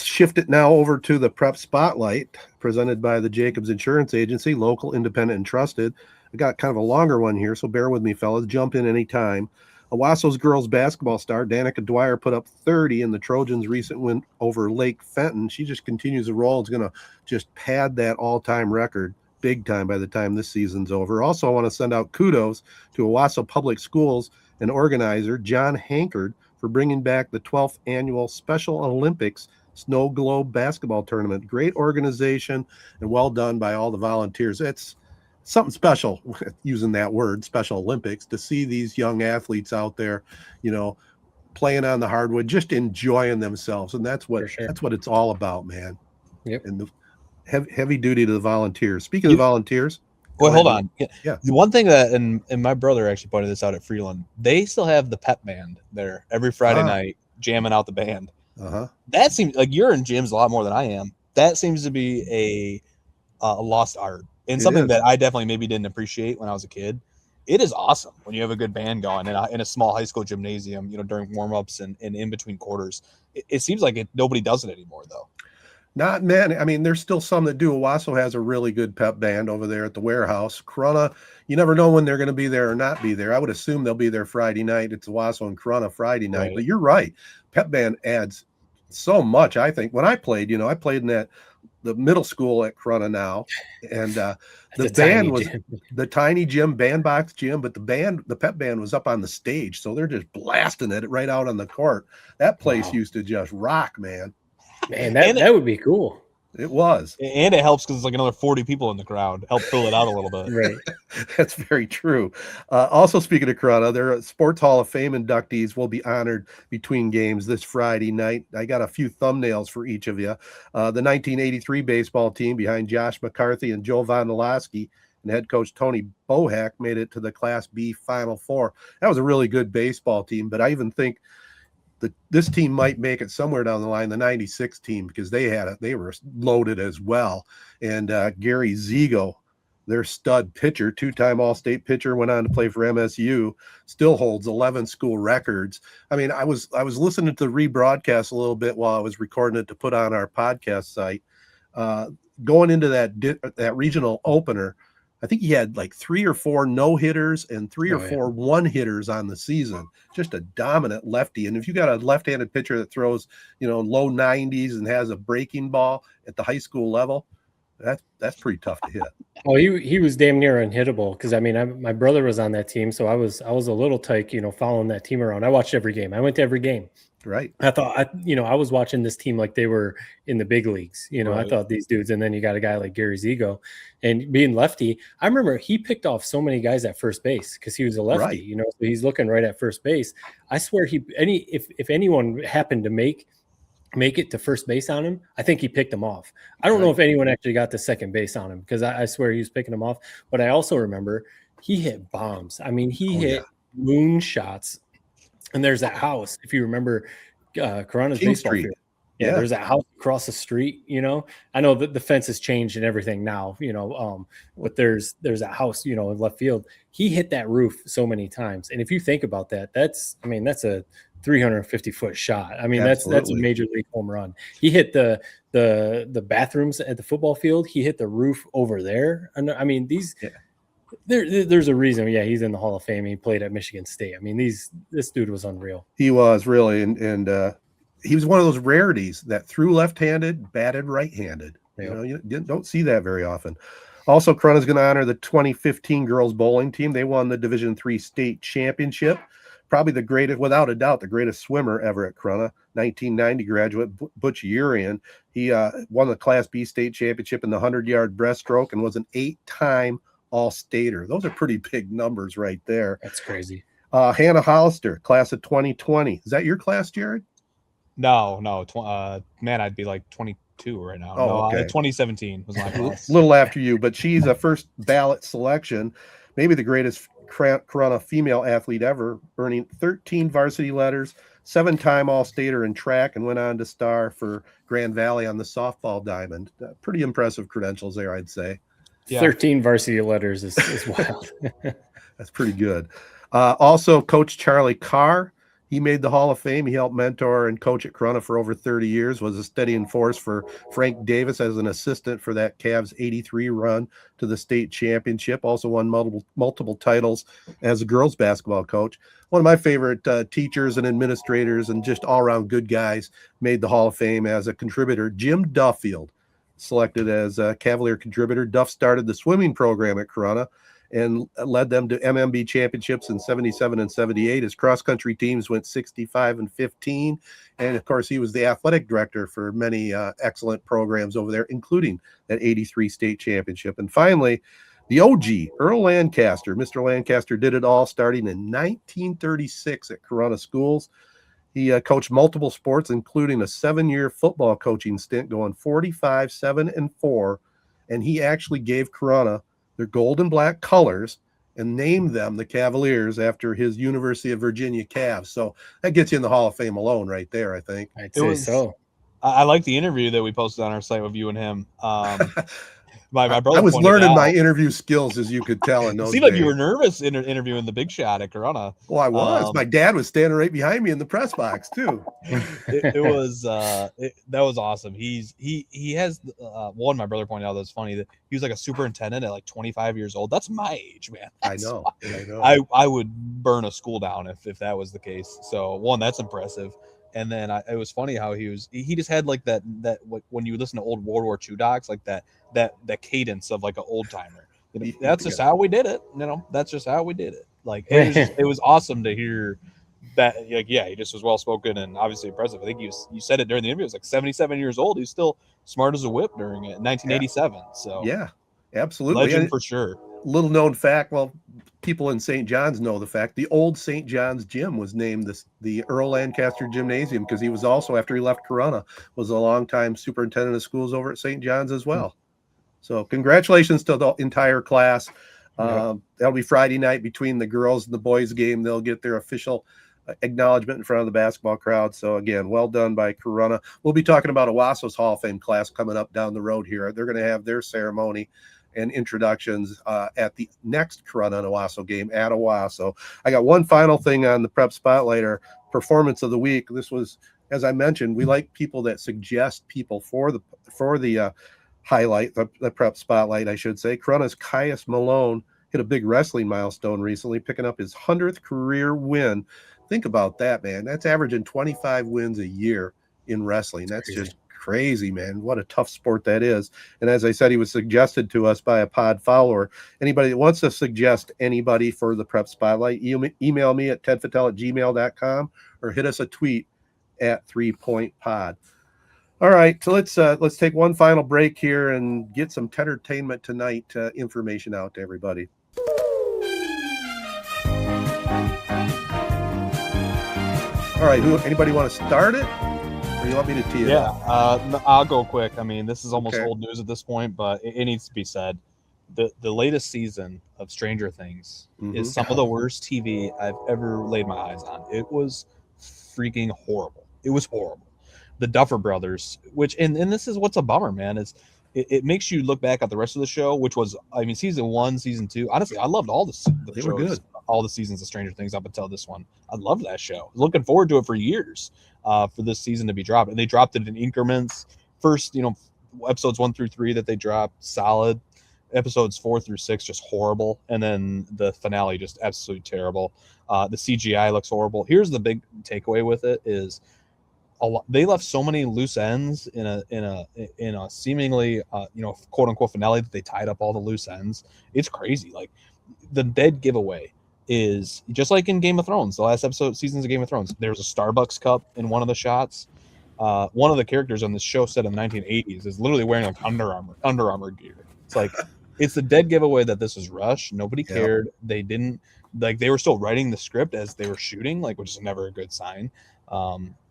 shift it now over to the Prep Spotlight presented by the Jacobs Insurance Agency, local, independent, and trusted. I got kind of a longer one here, so bear with me, fellas. Jump in anytime. Owasso's girls basketball star Danica Dwyer put up 30 in the Trojans' recent win over Lake Fenton. She just continues to roll. It's going to just pad that all-time record big time by the time this season's over. Also, I want to send out kudos to Owasso Public Schools and organizer John Hankard for bringing back the 12th annual Special Olympics Snow Globe basketball tournament. Great organization and well done by all the volunteers. It's something special, using that word, Special Olympics, to see these young athletes out there, playing on the hardwood, just enjoying themselves. And that's what it's all about, man. Yep. And the heavy duty to the volunteers. Speaking of volunteers. Well, hold on. Yeah. The one thing that, and my brother actually pointed this out at Freeland, they still have the pep band there every Friday night jamming out the band. That seems like you're in gyms a lot more than I am. That seems to be a lost art and something that I definitely maybe didn't appreciate when I was a kid. It is awesome when you have a good band going in a small high school gymnasium, during warm-ups and in between quarters. It seems like nobody does it anymore, though. Not many. I mean, there's still some that do. Owasso has a really good pep band over there at the warehouse. Corunna, you never know when they're going to be there or not be there. I would assume they'll be there Friday night. It's Owasso and Corunna Friday night. Right. But you're right. Pep band adds so much, I think. When I played, I played in the middle school at Corunna now. And the band was the tiny gym, bandbox gym, but the pep band was up on the stage. So they're just blasting it right out on the court. That place used to just rock, man. Man, that would be cool. It was. And it helps because it's like another 40 people in the crowd. Help fill it out a little bit. Right. That's very true. Also, speaking of Corunna, their Sports Hall of Fame inductees will be honored between games this Friday night. I got a few thumbnails for each of you. The 1983 baseball team behind Josh McCarthy and Joe Vondolowski and head coach Tony Bohack made it to the Class B Final Four. That was a really good baseball team, but I even think this team might make it somewhere down the line, the 96 team, because they were loaded as well. And Gary Zigo, their stud pitcher, 2-time All-State pitcher, went on to play for MSU, still holds 11 school records. I mean, I was listening to the rebroadcast a little bit while I was recording it to put on our podcast site. Going into that regional opener, I think he had like 3 or 4 no-hitters and 3 or 4 one-hitters on the season. Just a dominant lefty. And if you got a left-handed pitcher that throws, low 90s and has a breaking ball at the high school level, that's pretty tough to hit. Oh, he was damn near unhittable because my brother was on that team, so I was a little tyke, following that team around. I watched every game. I went to every game. Right. I thought I was watching this team like they were in the big leagues. Right. I thought these dudes, and then you got a guy like Gary Zigo, and being lefty. I remember he picked off so many guys at first base because he was a lefty. Right. So he's looking right at first base. I swear if anyone happened to make it to first base on him, I think he picked him off. I don't know if anyone actually got to second base on him because I swear he was picking him off. But I also remember he hit bombs. I mean, he hit moon shots. And there's that house, if you remember, Corunna's baseball field. Yeah, there's that house across the street. I know that the fence has changed and everything now. But there's that house, in left field. He hit that roof so many times, and if you think about that, that's a 350-foot shot. I mean, that's a major league home run. He hit the bathrooms at the football field. He hit the roof over there. And I mean, these. Yeah. There's a reason. Yeah, he's in the Hall of Fame. He played at Michigan State. I mean, this dude was unreal. He was really, and he was one of those rarities that threw left-handed, batted right-handed. Yep. You don't see that very often. Also, Corunna's going to honor the 2015 girls bowling team. They won the Division III state championship. Probably the greatest, without a doubt, the greatest swimmer ever at Corunna. 1990 graduate Butch Urian. He won the Class B state championship in the 100-yard breaststroke and was an 8-time All-Stater. Those are pretty big numbers right there. That's crazy. Hannah Hollister, class of 2020. Is that your class, Jared? No. Man, I'd be like 22 right now. Oh, okay. 2017 was my class. A little after you, but she's a first ballot selection, maybe the greatest Corunna female athlete ever, earning 13 varsity letters, 7-time All-Stater in track, and went on to star for Grand Valley on the softball diamond. Pretty impressive credentials there, I'd say. Yeah. 13 varsity letters is wild. That's pretty good. Also, Coach Charlie Carr, he made the Hall of Fame. He helped mentor and coach at Corunna for over 30 years, was a steadying force for Frank Davis as an assistant for that Cavs 83 run to the state championship. Also won multiple titles as a girls basketball coach. One of my favorite teachers and administrators and just all-around good guys made the Hall of Fame as a contributor, Jim Duffield. Selected as a Cavalier contributor. Duff started the swimming program at Corunna and led them to MMB championships in 77 and 78. His cross-country teams went 65 and 15. And, of course, he was the athletic director for many excellent programs over there, including that 83 state championship. And finally, the OG, Earl Lancaster. Mr. Lancaster did it all starting in 1936 at Corunna schools. He coached multiple sports, including a 7-year football coaching stint, going 45, 7, and 4. And he actually gave Corunna their gold and black colors and named them the Cavaliers after his University of Virginia Cavs. So that gets you in the Hall of Fame alone right there, I think. I'd say so. I like the interview that we posted on our site with you and him. My brother. I was learning my interview skills, as you could tell. In those seemed like you were nervous interviewing the big shot at Corunna. Well, I was. My dad was standing right behind me in the press box too. It was that was awesome. He has one. My brother pointed out that was funny that he was like a superintendent at like 25 years old. That's my age, man. I know. I would burn a school down if that was the case. So one, that's impressive. And then it was funny how he just had like that when you listen to old World War II docs, like that cadence of like an old timer. That's just how we did it. That's just how we did it. Like it was awesome to hear that. Like, yeah, he just was well spoken and obviously impressive. I think you said it during the interview. He was like 77 years old. He's still smart as a whip during it. 1987. Yeah. So yeah, absolutely, legend for sure. Little known fact. Well, people in St. John's know the fact. The old St. John's gym was named the Earl Lancaster Gymnasium because he was also, after he left Corunna, was a longtime superintendent of schools over at St. John's as well. So congratulations to the entire class. That'll be Friday night between the girls and the boys game. They'll get their official acknowledgement in front of the basketball crowd. So again, well done by Corunna. We'll be talking about Owasso's Hall of Fame class coming up down the road here. They're going to have their ceremony and introductions at the next Corunna and Owasso game at Owasso. I got one final thing on the Prep Spotlight, our performance of the week. This was, as I mentioned, we like people that suggest people for the highlight, the prep spotlight, I should say. Corunna's Caius Malone hit a big wrestling milestone recently, picking up his 100th career win. Think about that, man. That's averaging 25 wins a year in wrestling. That's just crazy, man. What a tough sport that is. And as I said, he was suggested to us by a pod follower. Anybody that wants to suggest anybody for the prep spotlight, email me at tedfattel@gmail.com or hit us a tweet at 3point pod. All right, so let's take one final break here and get some Tedertainment Tonight information out to everybody. All right, anybody want to start it, or you want me to tee it up? I'll go quick. I mean, this is almost old news at this point, but it needs to be said. The latest season of Stranger Things is some of the worst TV I've ever laid my eyes on. It was freaking horrible. It was horrible. The Duffer Brothers, and this is what's a bummer, man, is it makes you look back at the rest of the show, which was, I mean, season 1, season 2. Honestly, I loved all the shows, were good. All the seasons of Stranger Things up until this one. I loved that show. Looking forward to it for years, for this season to be dropped. And they dropped it in increments. First, episodes 1 through 3 that they dropped, solid. Episodes 4 through 6, just horrible. And then the finale, just absolutely terrible. The CGI looks horrible. Here's the big takeaway with it is, they left so many loose ends in a seemingly quote unquote finale that they tied up all the loose ends. It's crazy. Like, the dead giveaway is just like in Game of Thrones, the last seasons of Game of Thrones. There's a Starbucks cup in one of the shots. One of the characters on this show set in the 1980s is literally wearing like Under Armour gear. It's like, it's the dead giveaway that this is rushed. Nobody cared. Yep. They didn't, like, they were still writing the script as they were shooting, like, which is never a good sign.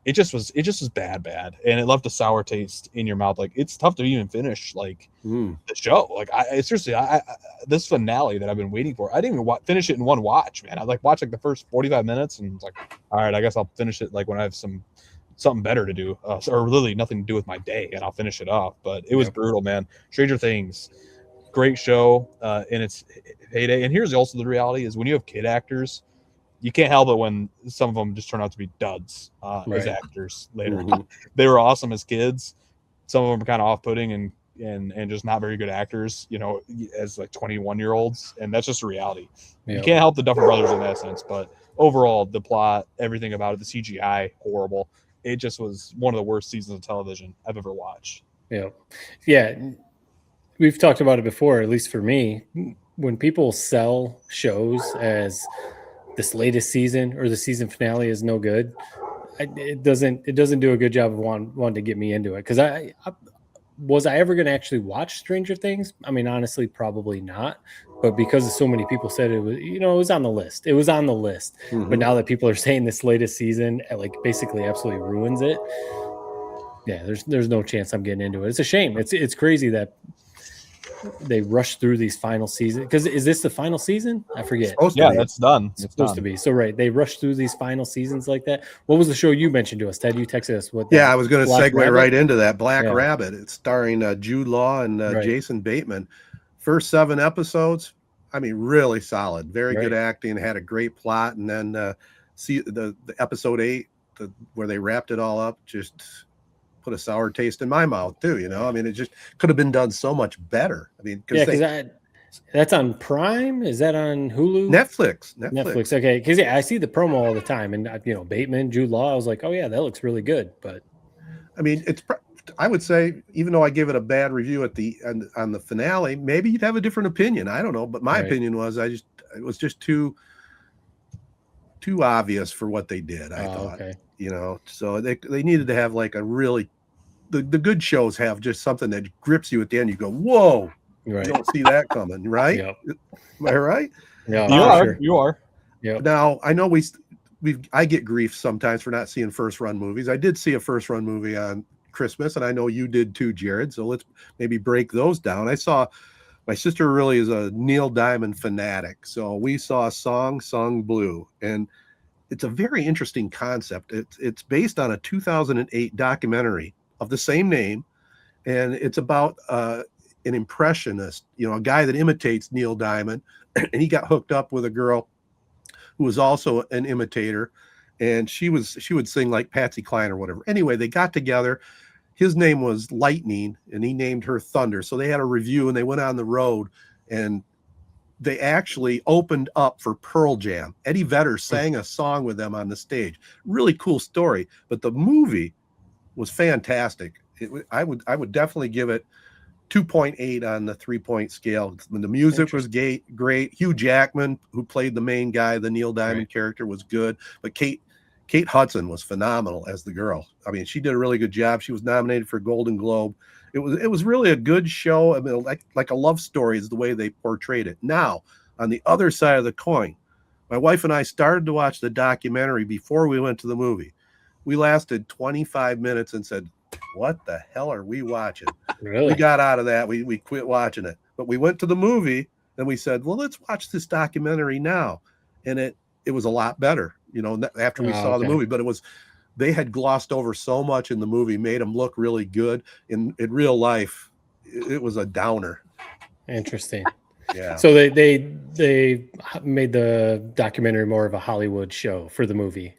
It just was bad, and it left a sour taste in your mouth. Like, it's tough to even finish like the show. Like, seriously, this finale that I've been waiting for, I didn't even finish it in one watch, man. I watched like the first 45 minutes and it's like, all right, I guess I'll finish it like when I have something better to do, or really nothing to do with my day, and I'll finish it off. But it was brutal, man. Stranger Things, great show in its heyday. And here's also the reality is, when you have kid actors, you can't help it when some of them just turn out to be duds as actors later. They were awesome as kids. Some of them are kind of off-putting and just not very good actors, as like 21-year-olds. And that's just a reality. Yeah. You can't help the Duffer Brothers in that sense. But overall, the plot, everything about it, the CGI, horrible. It just was one of the worst seasons of television I've ever watched. Yeah. Yeah. We've talked about it before, at least for me. When people sell shows as this latest season or the season finale is no good, it doesn't do a good job of wanting to get me into it. Because was I ever going to actually watch Stranger Things? I mean, honestly, probably not. But because so many people said it was, it was on the list. It was on the list. But now that people are saying this latest season, like, basically absolutely ruins it. Yeah, there's no chance I'm getting into it. It's a shame. It's crazy that they rush through these final seasons. Because is this the final season? I forget. That's done. It's supposed to be. So they rush through these final seasons like that. What was the show you mentioned to us, Ted? You texted us what? I was going to segue right into that. Black Rabbit. It's starring Jude Law and Jason Bateman. First 7 episodes, I mean, really solid. Very good acting. Had a great plot, and then the episode 8, where they wrapped it all up, just put a sour taste in my mouth too. I mean, it just could have been done so much better. I mean, because that's on Prime. Is that on Hulu? Netflix. Okay, because I see the promo all the time, and Bateman, Jude Law. I was like, oh yeah, that looks really good. But I mean, I would say, even though I gave it a bad review on the finale, maybe you'd have a different opinion. I don't know, but my opinion was it was just too obvious for what they did. I thought. Okay. So they needed to have like a really, the good shows have just something that grips you at the end. You go, whoa, you don't see that coming, right? Yep. Am I right? Yeah, you are. Yeah. Now I know I get grief sometimes for not seeing first run movies. I did see a first run movie on Christmas, and I know you did too, Jared. So let's maybe break those down. My sister really is a Neil Diamond fanatic, so we saw a song sung blue, and it's a very interesting concept. It's based on a 2008 documentary of the same name, and it's about an impressionist, a guy that imitates Neil Diamond, and he got hooked up with a girl who was also an imitator, and she would sing like Patsy Cline or whatever. Anyway, they got together. his name was Lightning, and he named her Thunder. So they had a review, and they went on the road, and they actually opened up for Pearl Jam. Eddie Vedder sang a song with them on the stage. Really cool story, but the movie was fantastic. I would definitely give it 2.8 on the 3-point scale. The music was great. Hugh Jackman, who played the main guy, the Neil Diamond character, was good. But Kate Hudson was phenomenal as the girl. I mean, she did a really good job. She was nominated for Golden Globe. It was really a good show. I mean, like a love story is the way they portrayed it. Now, on the other side of the coin, my wife and I started to watch the documentary before we went to the movie. We lasted 25 minutes and said, what the hell are we watching? Really? We got out of that. We quit watching it. But we went to the movie and we said, well, let's watch this documentary now. And it was a lot better, after we saw the movie. But they had glossed over so much in the movie, made them look really good. In real life, it was a downer. Interesting. Yeah. So they made the documentary more of a Hollywood show for the movie.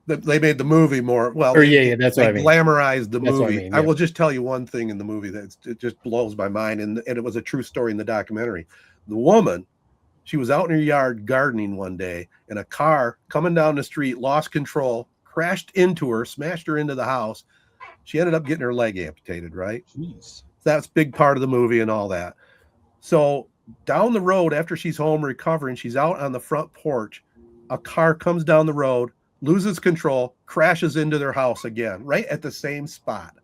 They made the movie more well. That's what I mean. Glamorized the movie. I will just tell you one thing in the movie that it just blows my mind, and it was a true story in the documentary. The woman, she was out in her yard gardening one day, and a car coming down the street lost control, crashed into her, smashed her into the house. She ended up getting her leg amputated. Right? Jeez. That's a big part of the movie and all that. So down the road, after she's home recovering, she's out on the front porch. A car comes down the road, loses control, crashes into their house again, right at the same spot.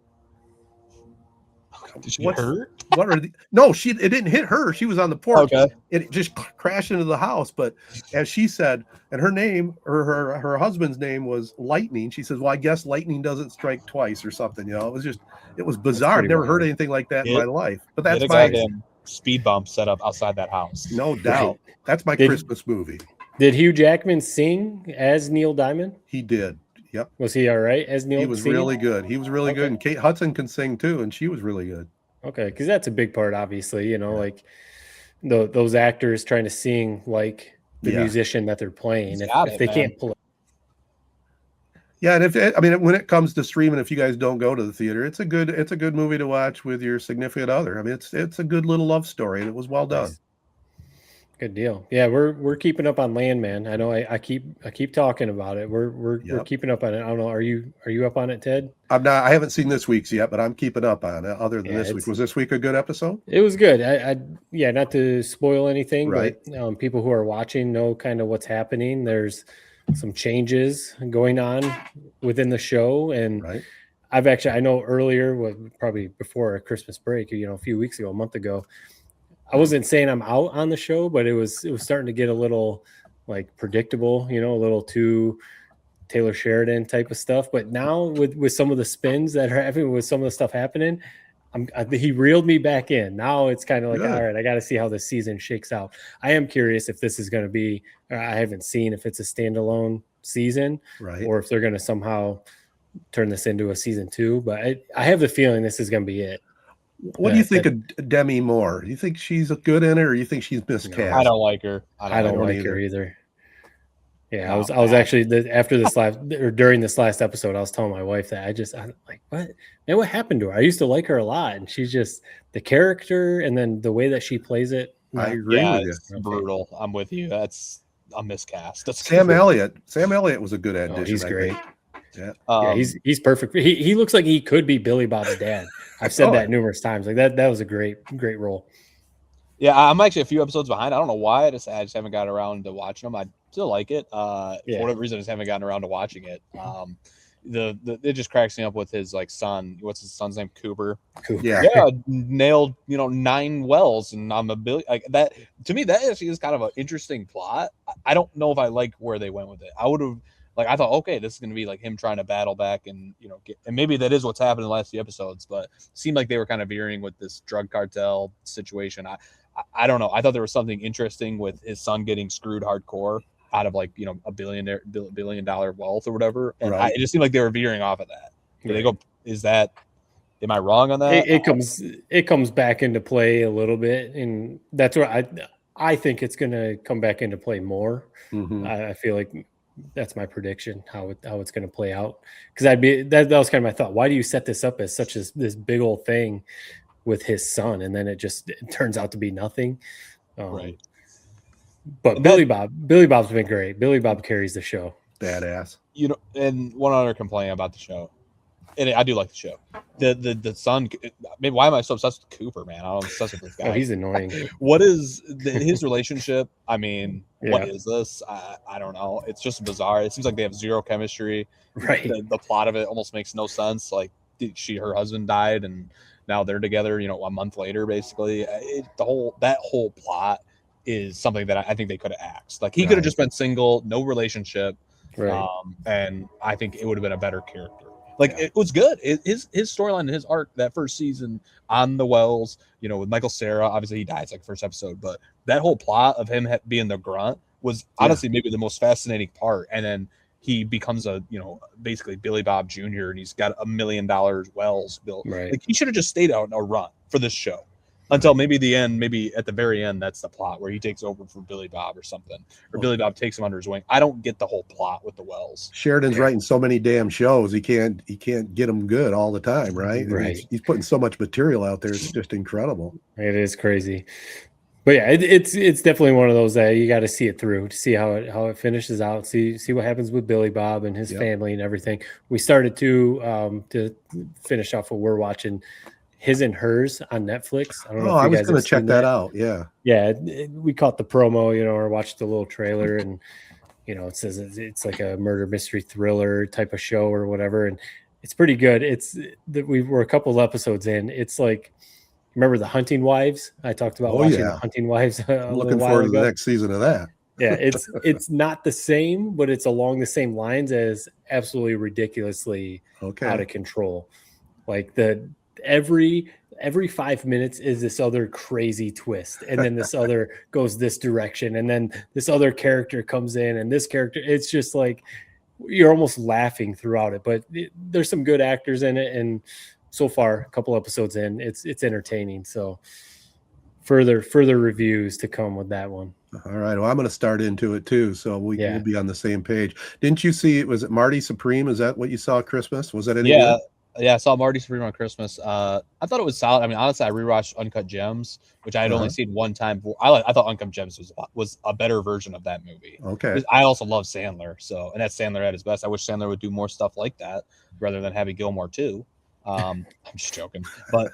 Did she get hurt? It didn't hit her. She was on the porch. Okay. It just crashed into the house. But as she said, and her name, or her husband's name was Lightning. She says, well, I guess lightning doesn't strike twice or something. It was bizarre. I've never heard anything like that in my life. But that's my speed bump set up outside that house. No doubt. That's my Christmas movie. Did Hugh Jackman sing as Neil Diamond? He did. Yep. Was he all right as Neil? He was really good. He was really good. And Kate Hudson can sing too, and she was really good. Okay, because that's a big part, obviously. Like those actors trying to sing like the musician that they're playing. If they can't play. Yeah, and when it comes to streaming, if you guys don't go to the theater, it's a good movie to watch with your significant other. I mean, it's a good little love story, and it was well done. Good deal. Yeah, we're keeping up on Landman. I know I keep talking about it. We're keeping up on it. I don't know. Are you up on it, Ted? I'm not. I haven't seen this week's yet, but I'm keeping up on it. Other than this week, was this week a good episode? It was good. Not to spoil anything, right? But people who are watching know kind of what's happening. There's some changes going on within the show, and right. I know earlier, probably before a Christmas break, a few weeks ago, a month ago. I wasn't saying I'm out on the show, but it was starting to get a little like predictable, a little too Taylor Sheridan type of stuff. But now with some of the spins that are happening, with some of the stuff happening, he reeled me back in. Now it's kind of like, all right, I got to see how this season shakes out. I am curious if this is going to be, I haven't seen if it's a standalone season, right, or if they're going to somehow turn this into a season 2. But I have the feeling this is going to be it. What do you think of Demi Moore? Do you think she's good in it, or do you think she's miscast? No, I don't like her. I don't like her either. Yeah, I was actually during this last episode, I was telling my wife that I'm like, what? Man, what happened to her? I used to like her a lot, and she's just the character, and then the way that she plays it. I agree with you. It's brutal. I'm with you. That's a miscast. That's Sam Elliott. Sam Elliott was a good addition. He's great. Yeah, he's perfect. He looks like he could be Billy Bob's dad. I've said that numerous times. Like that was a great role. Yeah, I'm actually a few episodes behind. I don't know why. I just haven't gotten around to watching them. I still like it. For whatever reason, I just haven't gotten around to watching it. It just cracks me up with his son. What's his son's name? Cooper. Yeah, nailed 9 wells, and I'm a billion. Like that to me, that actually is kind of an interesting plot. I don't know if I like where they went with it. I would have. I thought, okay, this is going to be like him trying to battle back and, and maybe that is what's happened in the last few episodes, but it seemed like they were kind of veering with this drug cartel situation. I don't know. I thought there was something interesting with his son getting screwed hardcore out of $1 billion wealth or whatever. And it just seemed like they were veering off of that. Did they go, am I wrong on that? It comes back into play a little bit. And that's where I think it's going to come back into play more. Mm-hmm. I feel like That's my prediction how it's going to play out. Because that was kind of my thought. Why do you set this up as such as this big old thing with his son, and then it turns out to be nothing? Right. But Billy Bob's been great. Billy Bob carries the show. Badass. And one other complaint about the show, and I do like the show. The son. Maybe why am I so obsessed with Cooper, man? I'm obsessed with this guy. Oh, he's annoying. What is his relationship? I mean, what is this? I don't know. It's just bizarre. It seems like they have zero chemistry. Right. The plot of it almost makes no sense. Like her husband died, and now they're together. A month later, basically. That whole plot is something that I think they could have axed. Like he could have just been single, no relationship. Right. And I think it would have been a better character. Like it was good. His storyline and his arc that first season on the wells, with Michael Cera, obviously he dies like first episode, but that whole plot of him being the grunt was honestly maybe the most fascinating part. And then he becomes basically Billy Bob Jr. and he's got $1 million wells built. Right. Like he should have just stayed out in a run for this show. Until maybe the end, maybe at the very end, that's the plot where he takes over for Billy Bob or something, or Billy Bob takes him under his wing. I don't get the whole plot with the wells. Sheridan's writing so many damn shows, he can't get them good all the time, right? Right. He's putting so much material out there; it's just incredible. It is crazy, but yeah, it's definitely one of those that you got to see it through to see how it finishes out. See what happens with Billy Bob and his family and everything. We started to finish off what we're watching. His and Hers on Netflix. I don't know. I was going to check that out. Yeah. Yeah. We caught the promo, or watched the little trailer, and, it says it's like a murder mystery thriller type of show or whatever. And it's pretty good. We were a couple of episodes in. It's like, remember the Hunting Wives? I talked about watching the Hunting Wives. I'm looking forward to the next season of that. Yeah. It's not the same, but it's along the same lines as absolutely ridiculously out of control. Like every 5 minutes is this other crazy twist, and then this other goes this direction, and then this other character comes in, and this character, it's just like you're almost laughing throughout it. But there's some good actors in it, and so far a couple episodes in, it's entertaining. So further reviews to come with that one. All right, well, I'm going to start into it too, so we'll be on the same page. Didn't you see, was it Marty Supreme? Is that what you saw at Christmas? Was that any good? Yeah, I saw Marty Supreme on Christmas. I thought it was solid. I mean, honestly, I rewatched Uncut Gems, which I had only seen one time before. I thought Uncut Gems was a better version of that movie. Okay. I also love Sandler, and that's Sandler at his best. I wish Sandler would do more stuff like that rather than Happy Gilmore too. I'm just joking, but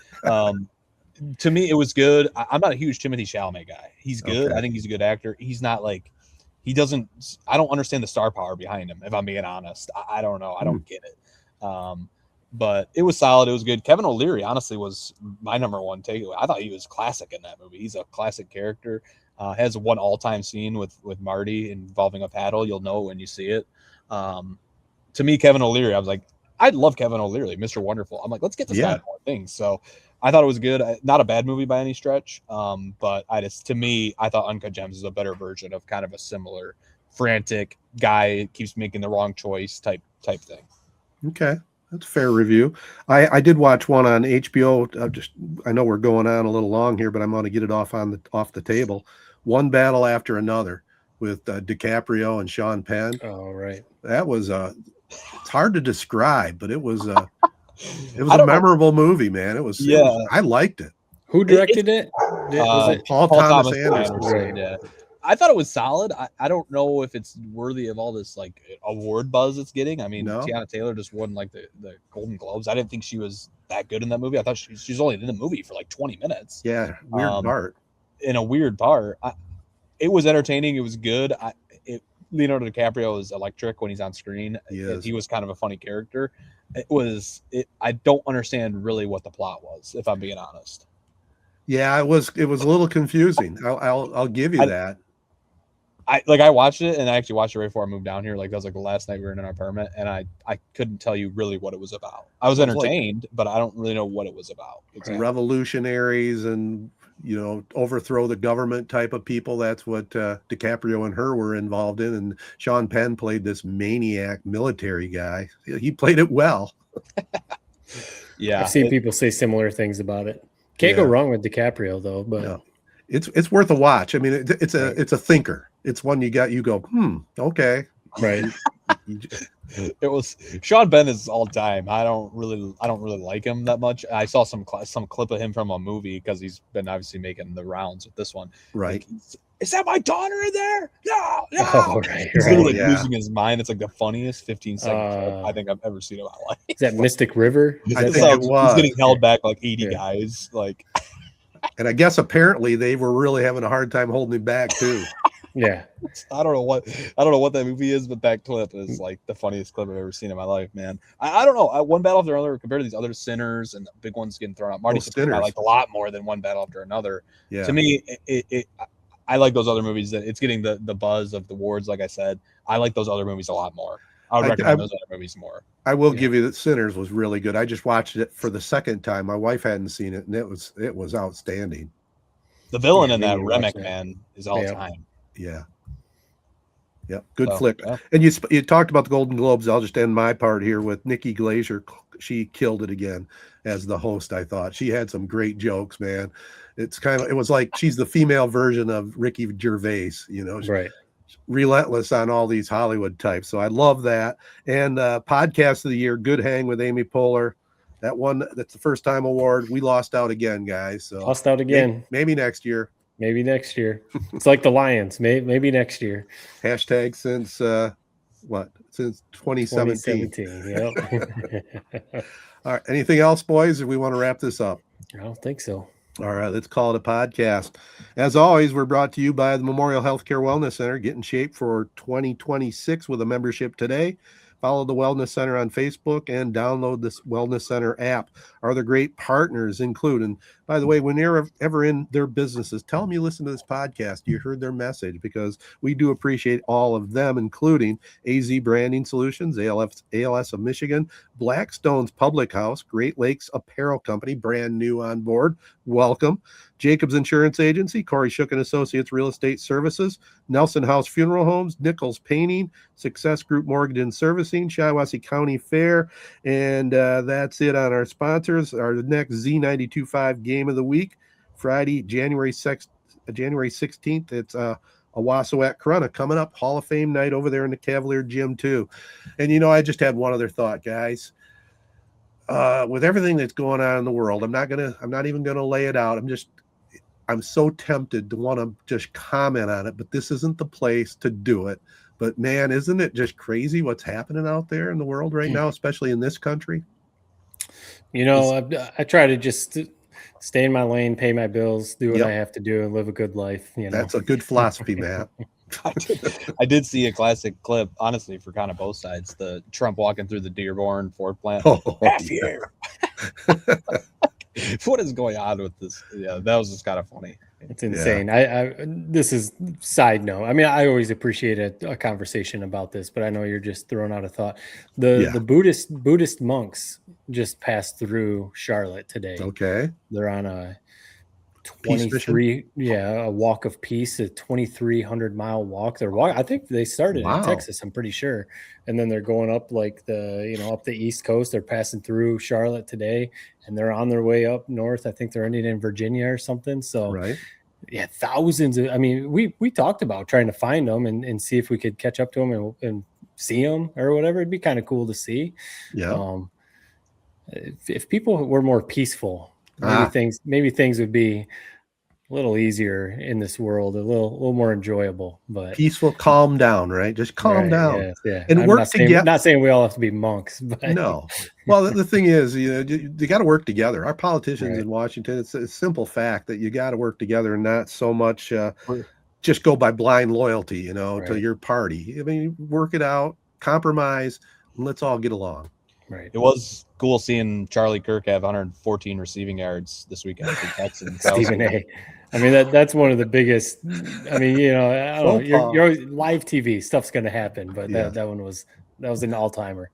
to me, it was good. I'm not a huge Timothée Chalamet guy. He's good. I think he's a good actor. He's not like I don't understand the star power behind him. If I'm being honest, I don't know. I don't get it. But it was solid. It was good. Kevin O'Leary, honestly, was my number one takeaway. I thought he was classic in that movie. He's a classic character. Has one all-time scene with Marty involving a paddle. You'll know when you see it. To me, Kevin O'Leary, I was like, I love Kevin O'Leary, Mr. Wonderful. I'm like, let's get this guy more things. So I thought it was good. Not a bad movie by any stretch. But I thought Uncut Gems is a better version of kind of a similar frantic guy keeps making the wrong choice type thing. Okay. That's a fair review. I did watch one on HBO. I know we're going on a little long here, but I'm going to get it off the table. One Battle After Another with DiCaprio and Sean Penn. Oh, right. That was it's hard to describe, but it was a memorable movie, man. I liked it. Who directed it? Was it Paul Thomas Anderson? Right. Yeah. I thought it was solid. I don't know if it's worthy of all this like award buzz it's getting. I mean, Tiana Taylor just won like the Golden Globes. I didn't think she was that good in that movie. I thought she's only in the movie for like 20 minutes. Yeah, weird part. In a weird part. It was entertaining. It was good. Leonardo DiCaprio is electric when he's on screen. He was kind of a funny character. I don't understand really what the plot was, if I'm being honest. Yeah, it was a little confusing. I'll give you that. I watched it, and I actually watched it right before I moved down here. Like that was like the last night we were in our apartment, and I couldn't tell you really what it was about. I was entertained, but I don't really know what it was about. Exactly. Revolutionaries and overthrow the government type of people. That's what DiCaprio and her were involved in, and Sean Penn played this maniac military guy. He played it well. Yeah, I've seen people say similar things about it. Can't go wrong with DiCaprio though, but. No. It's worth a watch. I mean, it's a thinker. It's one you go, okay, Right. It was Sean Penn is all time. I don't really like him that much. I saw some clip of him from a movie because he's been obviously making the rounds with this one. Right. Like, is that my daughter in there? No. Oh, right. He's literally losing his mind. It's like the funniest 15-second clip I think I've ever seen in my life. Is that Mystic River? I think it was. He's getting held back like 80 guys. Like, and I guess apparently they were really having a hard time holding him back too. Yeah. I don't know what that movie is, but that clip is like the funniest clip I've ever seen in my life, man. I don't know. One battle after another compared to these other sinners and the big ones getting thrown out. Marty Sinners I liked a lot more than One Battle After Another. Yeah. To me, I like those other movies that it's getting the buzz of the awards. Like I said, I like those other movies a lot more. I would recommend those other movies more. I will give you that Sinners was really good. I just watched it for the second time. My wife hadn't seen it, and it was outstanding. The villain in that Remick, man, is all time. Yeah. Yep. Good flick. Yeah. And you talked about the Golden Globes. I'll just end my part here with Nikki Glaser. She killed it again as the host. I thought she had some great jokes, man. It was like she's the female version of Ricky Gervais, right? Relentless on all these Hollywood types. So I love that. And podcast of the year, Good Hang with Amy Poehler. That's the first time award. We lost out again, guys. So lost out again. Maybe next year. Maybe next year. It's like the Lions. Maybe next year. Hashtag since Since 2017. 2017. Yep. All right. Anything else, boys? Or we want to wrap this up? I don't think so. All right, let's call it a podcast. As always, we're brought to you by the Memorial Healthcare Wellness Center. Get in shape for 2026 with a membership today. Follow the Wellness Center on Facebook and download this Wellness Center app. Our other great partners include, and by the way, when you're ever in their businesses, tell them you listen to this podcast. You heard their message, because we do appreciate all of them, including AZee Branding Solutions, ALS of Michigan, Blackstone's Public House, Great Lakes Apparel Company, brand new on board. Welcome. Jacobs Insurance Agency, Kori and Associates Real Estate Services, Nelson House Funeral Homes, Nichols Painting, Success Group Mortgage and Servicing, Shiawassee County Fair, and that's it on our sponsors. Our next Z92.5 game of the week, Friday, January 16th. It's Owasso at Corunna coming up. Hall of Fame night over there in the Cavalier Gym too. And I just had one other thought, guys. With everything that's going on in the world, I'm not even gonna lay it out. I'm so tempted to want to just comment on it, but this isn't the place to do it. But man, isn't it just crazy what's happening out there in the world right now, especially in this country? I try to just stay in my lane, pay my bills, do what I have to do, and live a good life. That's a good philosophy, Matt. I did see a classic clip, honestly, for kind of both sides. The Trump walking through the Dearborn Ford plant. Year. What is going on with this? Yeah, that was just kind of funny. It's insane. Yeah. This is side note. I mean, I always appreciate a conversation about this, but I know you're just throwing out a thought. The Buddhist monks just passed through Charlotte today. Okay. They're on a 23 a walk of peace, a 2,300-mile walk. I think they started in Texas, I'm pretty sure, and then they're going up like up the East Coast. They're passing through Charlotte today, and they're on their way up north. I think they're ending in Virginia or something. So thousands of, we talked about trying to find them and see if we could catch up to them and see them or whatever. It'd be kind of cool to see. If people were more peaceful, maybe things would be a little easier in this world, a little more enjoyable. But peaceful, calm down, right? Just calm down, and work together. Not saying we all have to be monks, but no. Well, the thing is, you got to work together. Our politicians in Washington, it's a simple fact that you got to work together and not so much just go by blind loyalty, to your party. I mean, work it out, compromise, and let's all get along. Right. It was cool seeing Charlie Kirk have 114 receiving yards this weekend for Texans. Stephen A. I mean, that's one of the biggest. I mean, I don't know. You're live TV stuff's going to happen, but that one was an all-timer.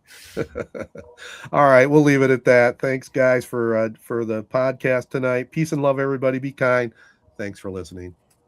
All right, we'll leave it at that. Thanks, guys, for the podcast tonight. Peace and love, everybody. Be kind. Thanks for listening.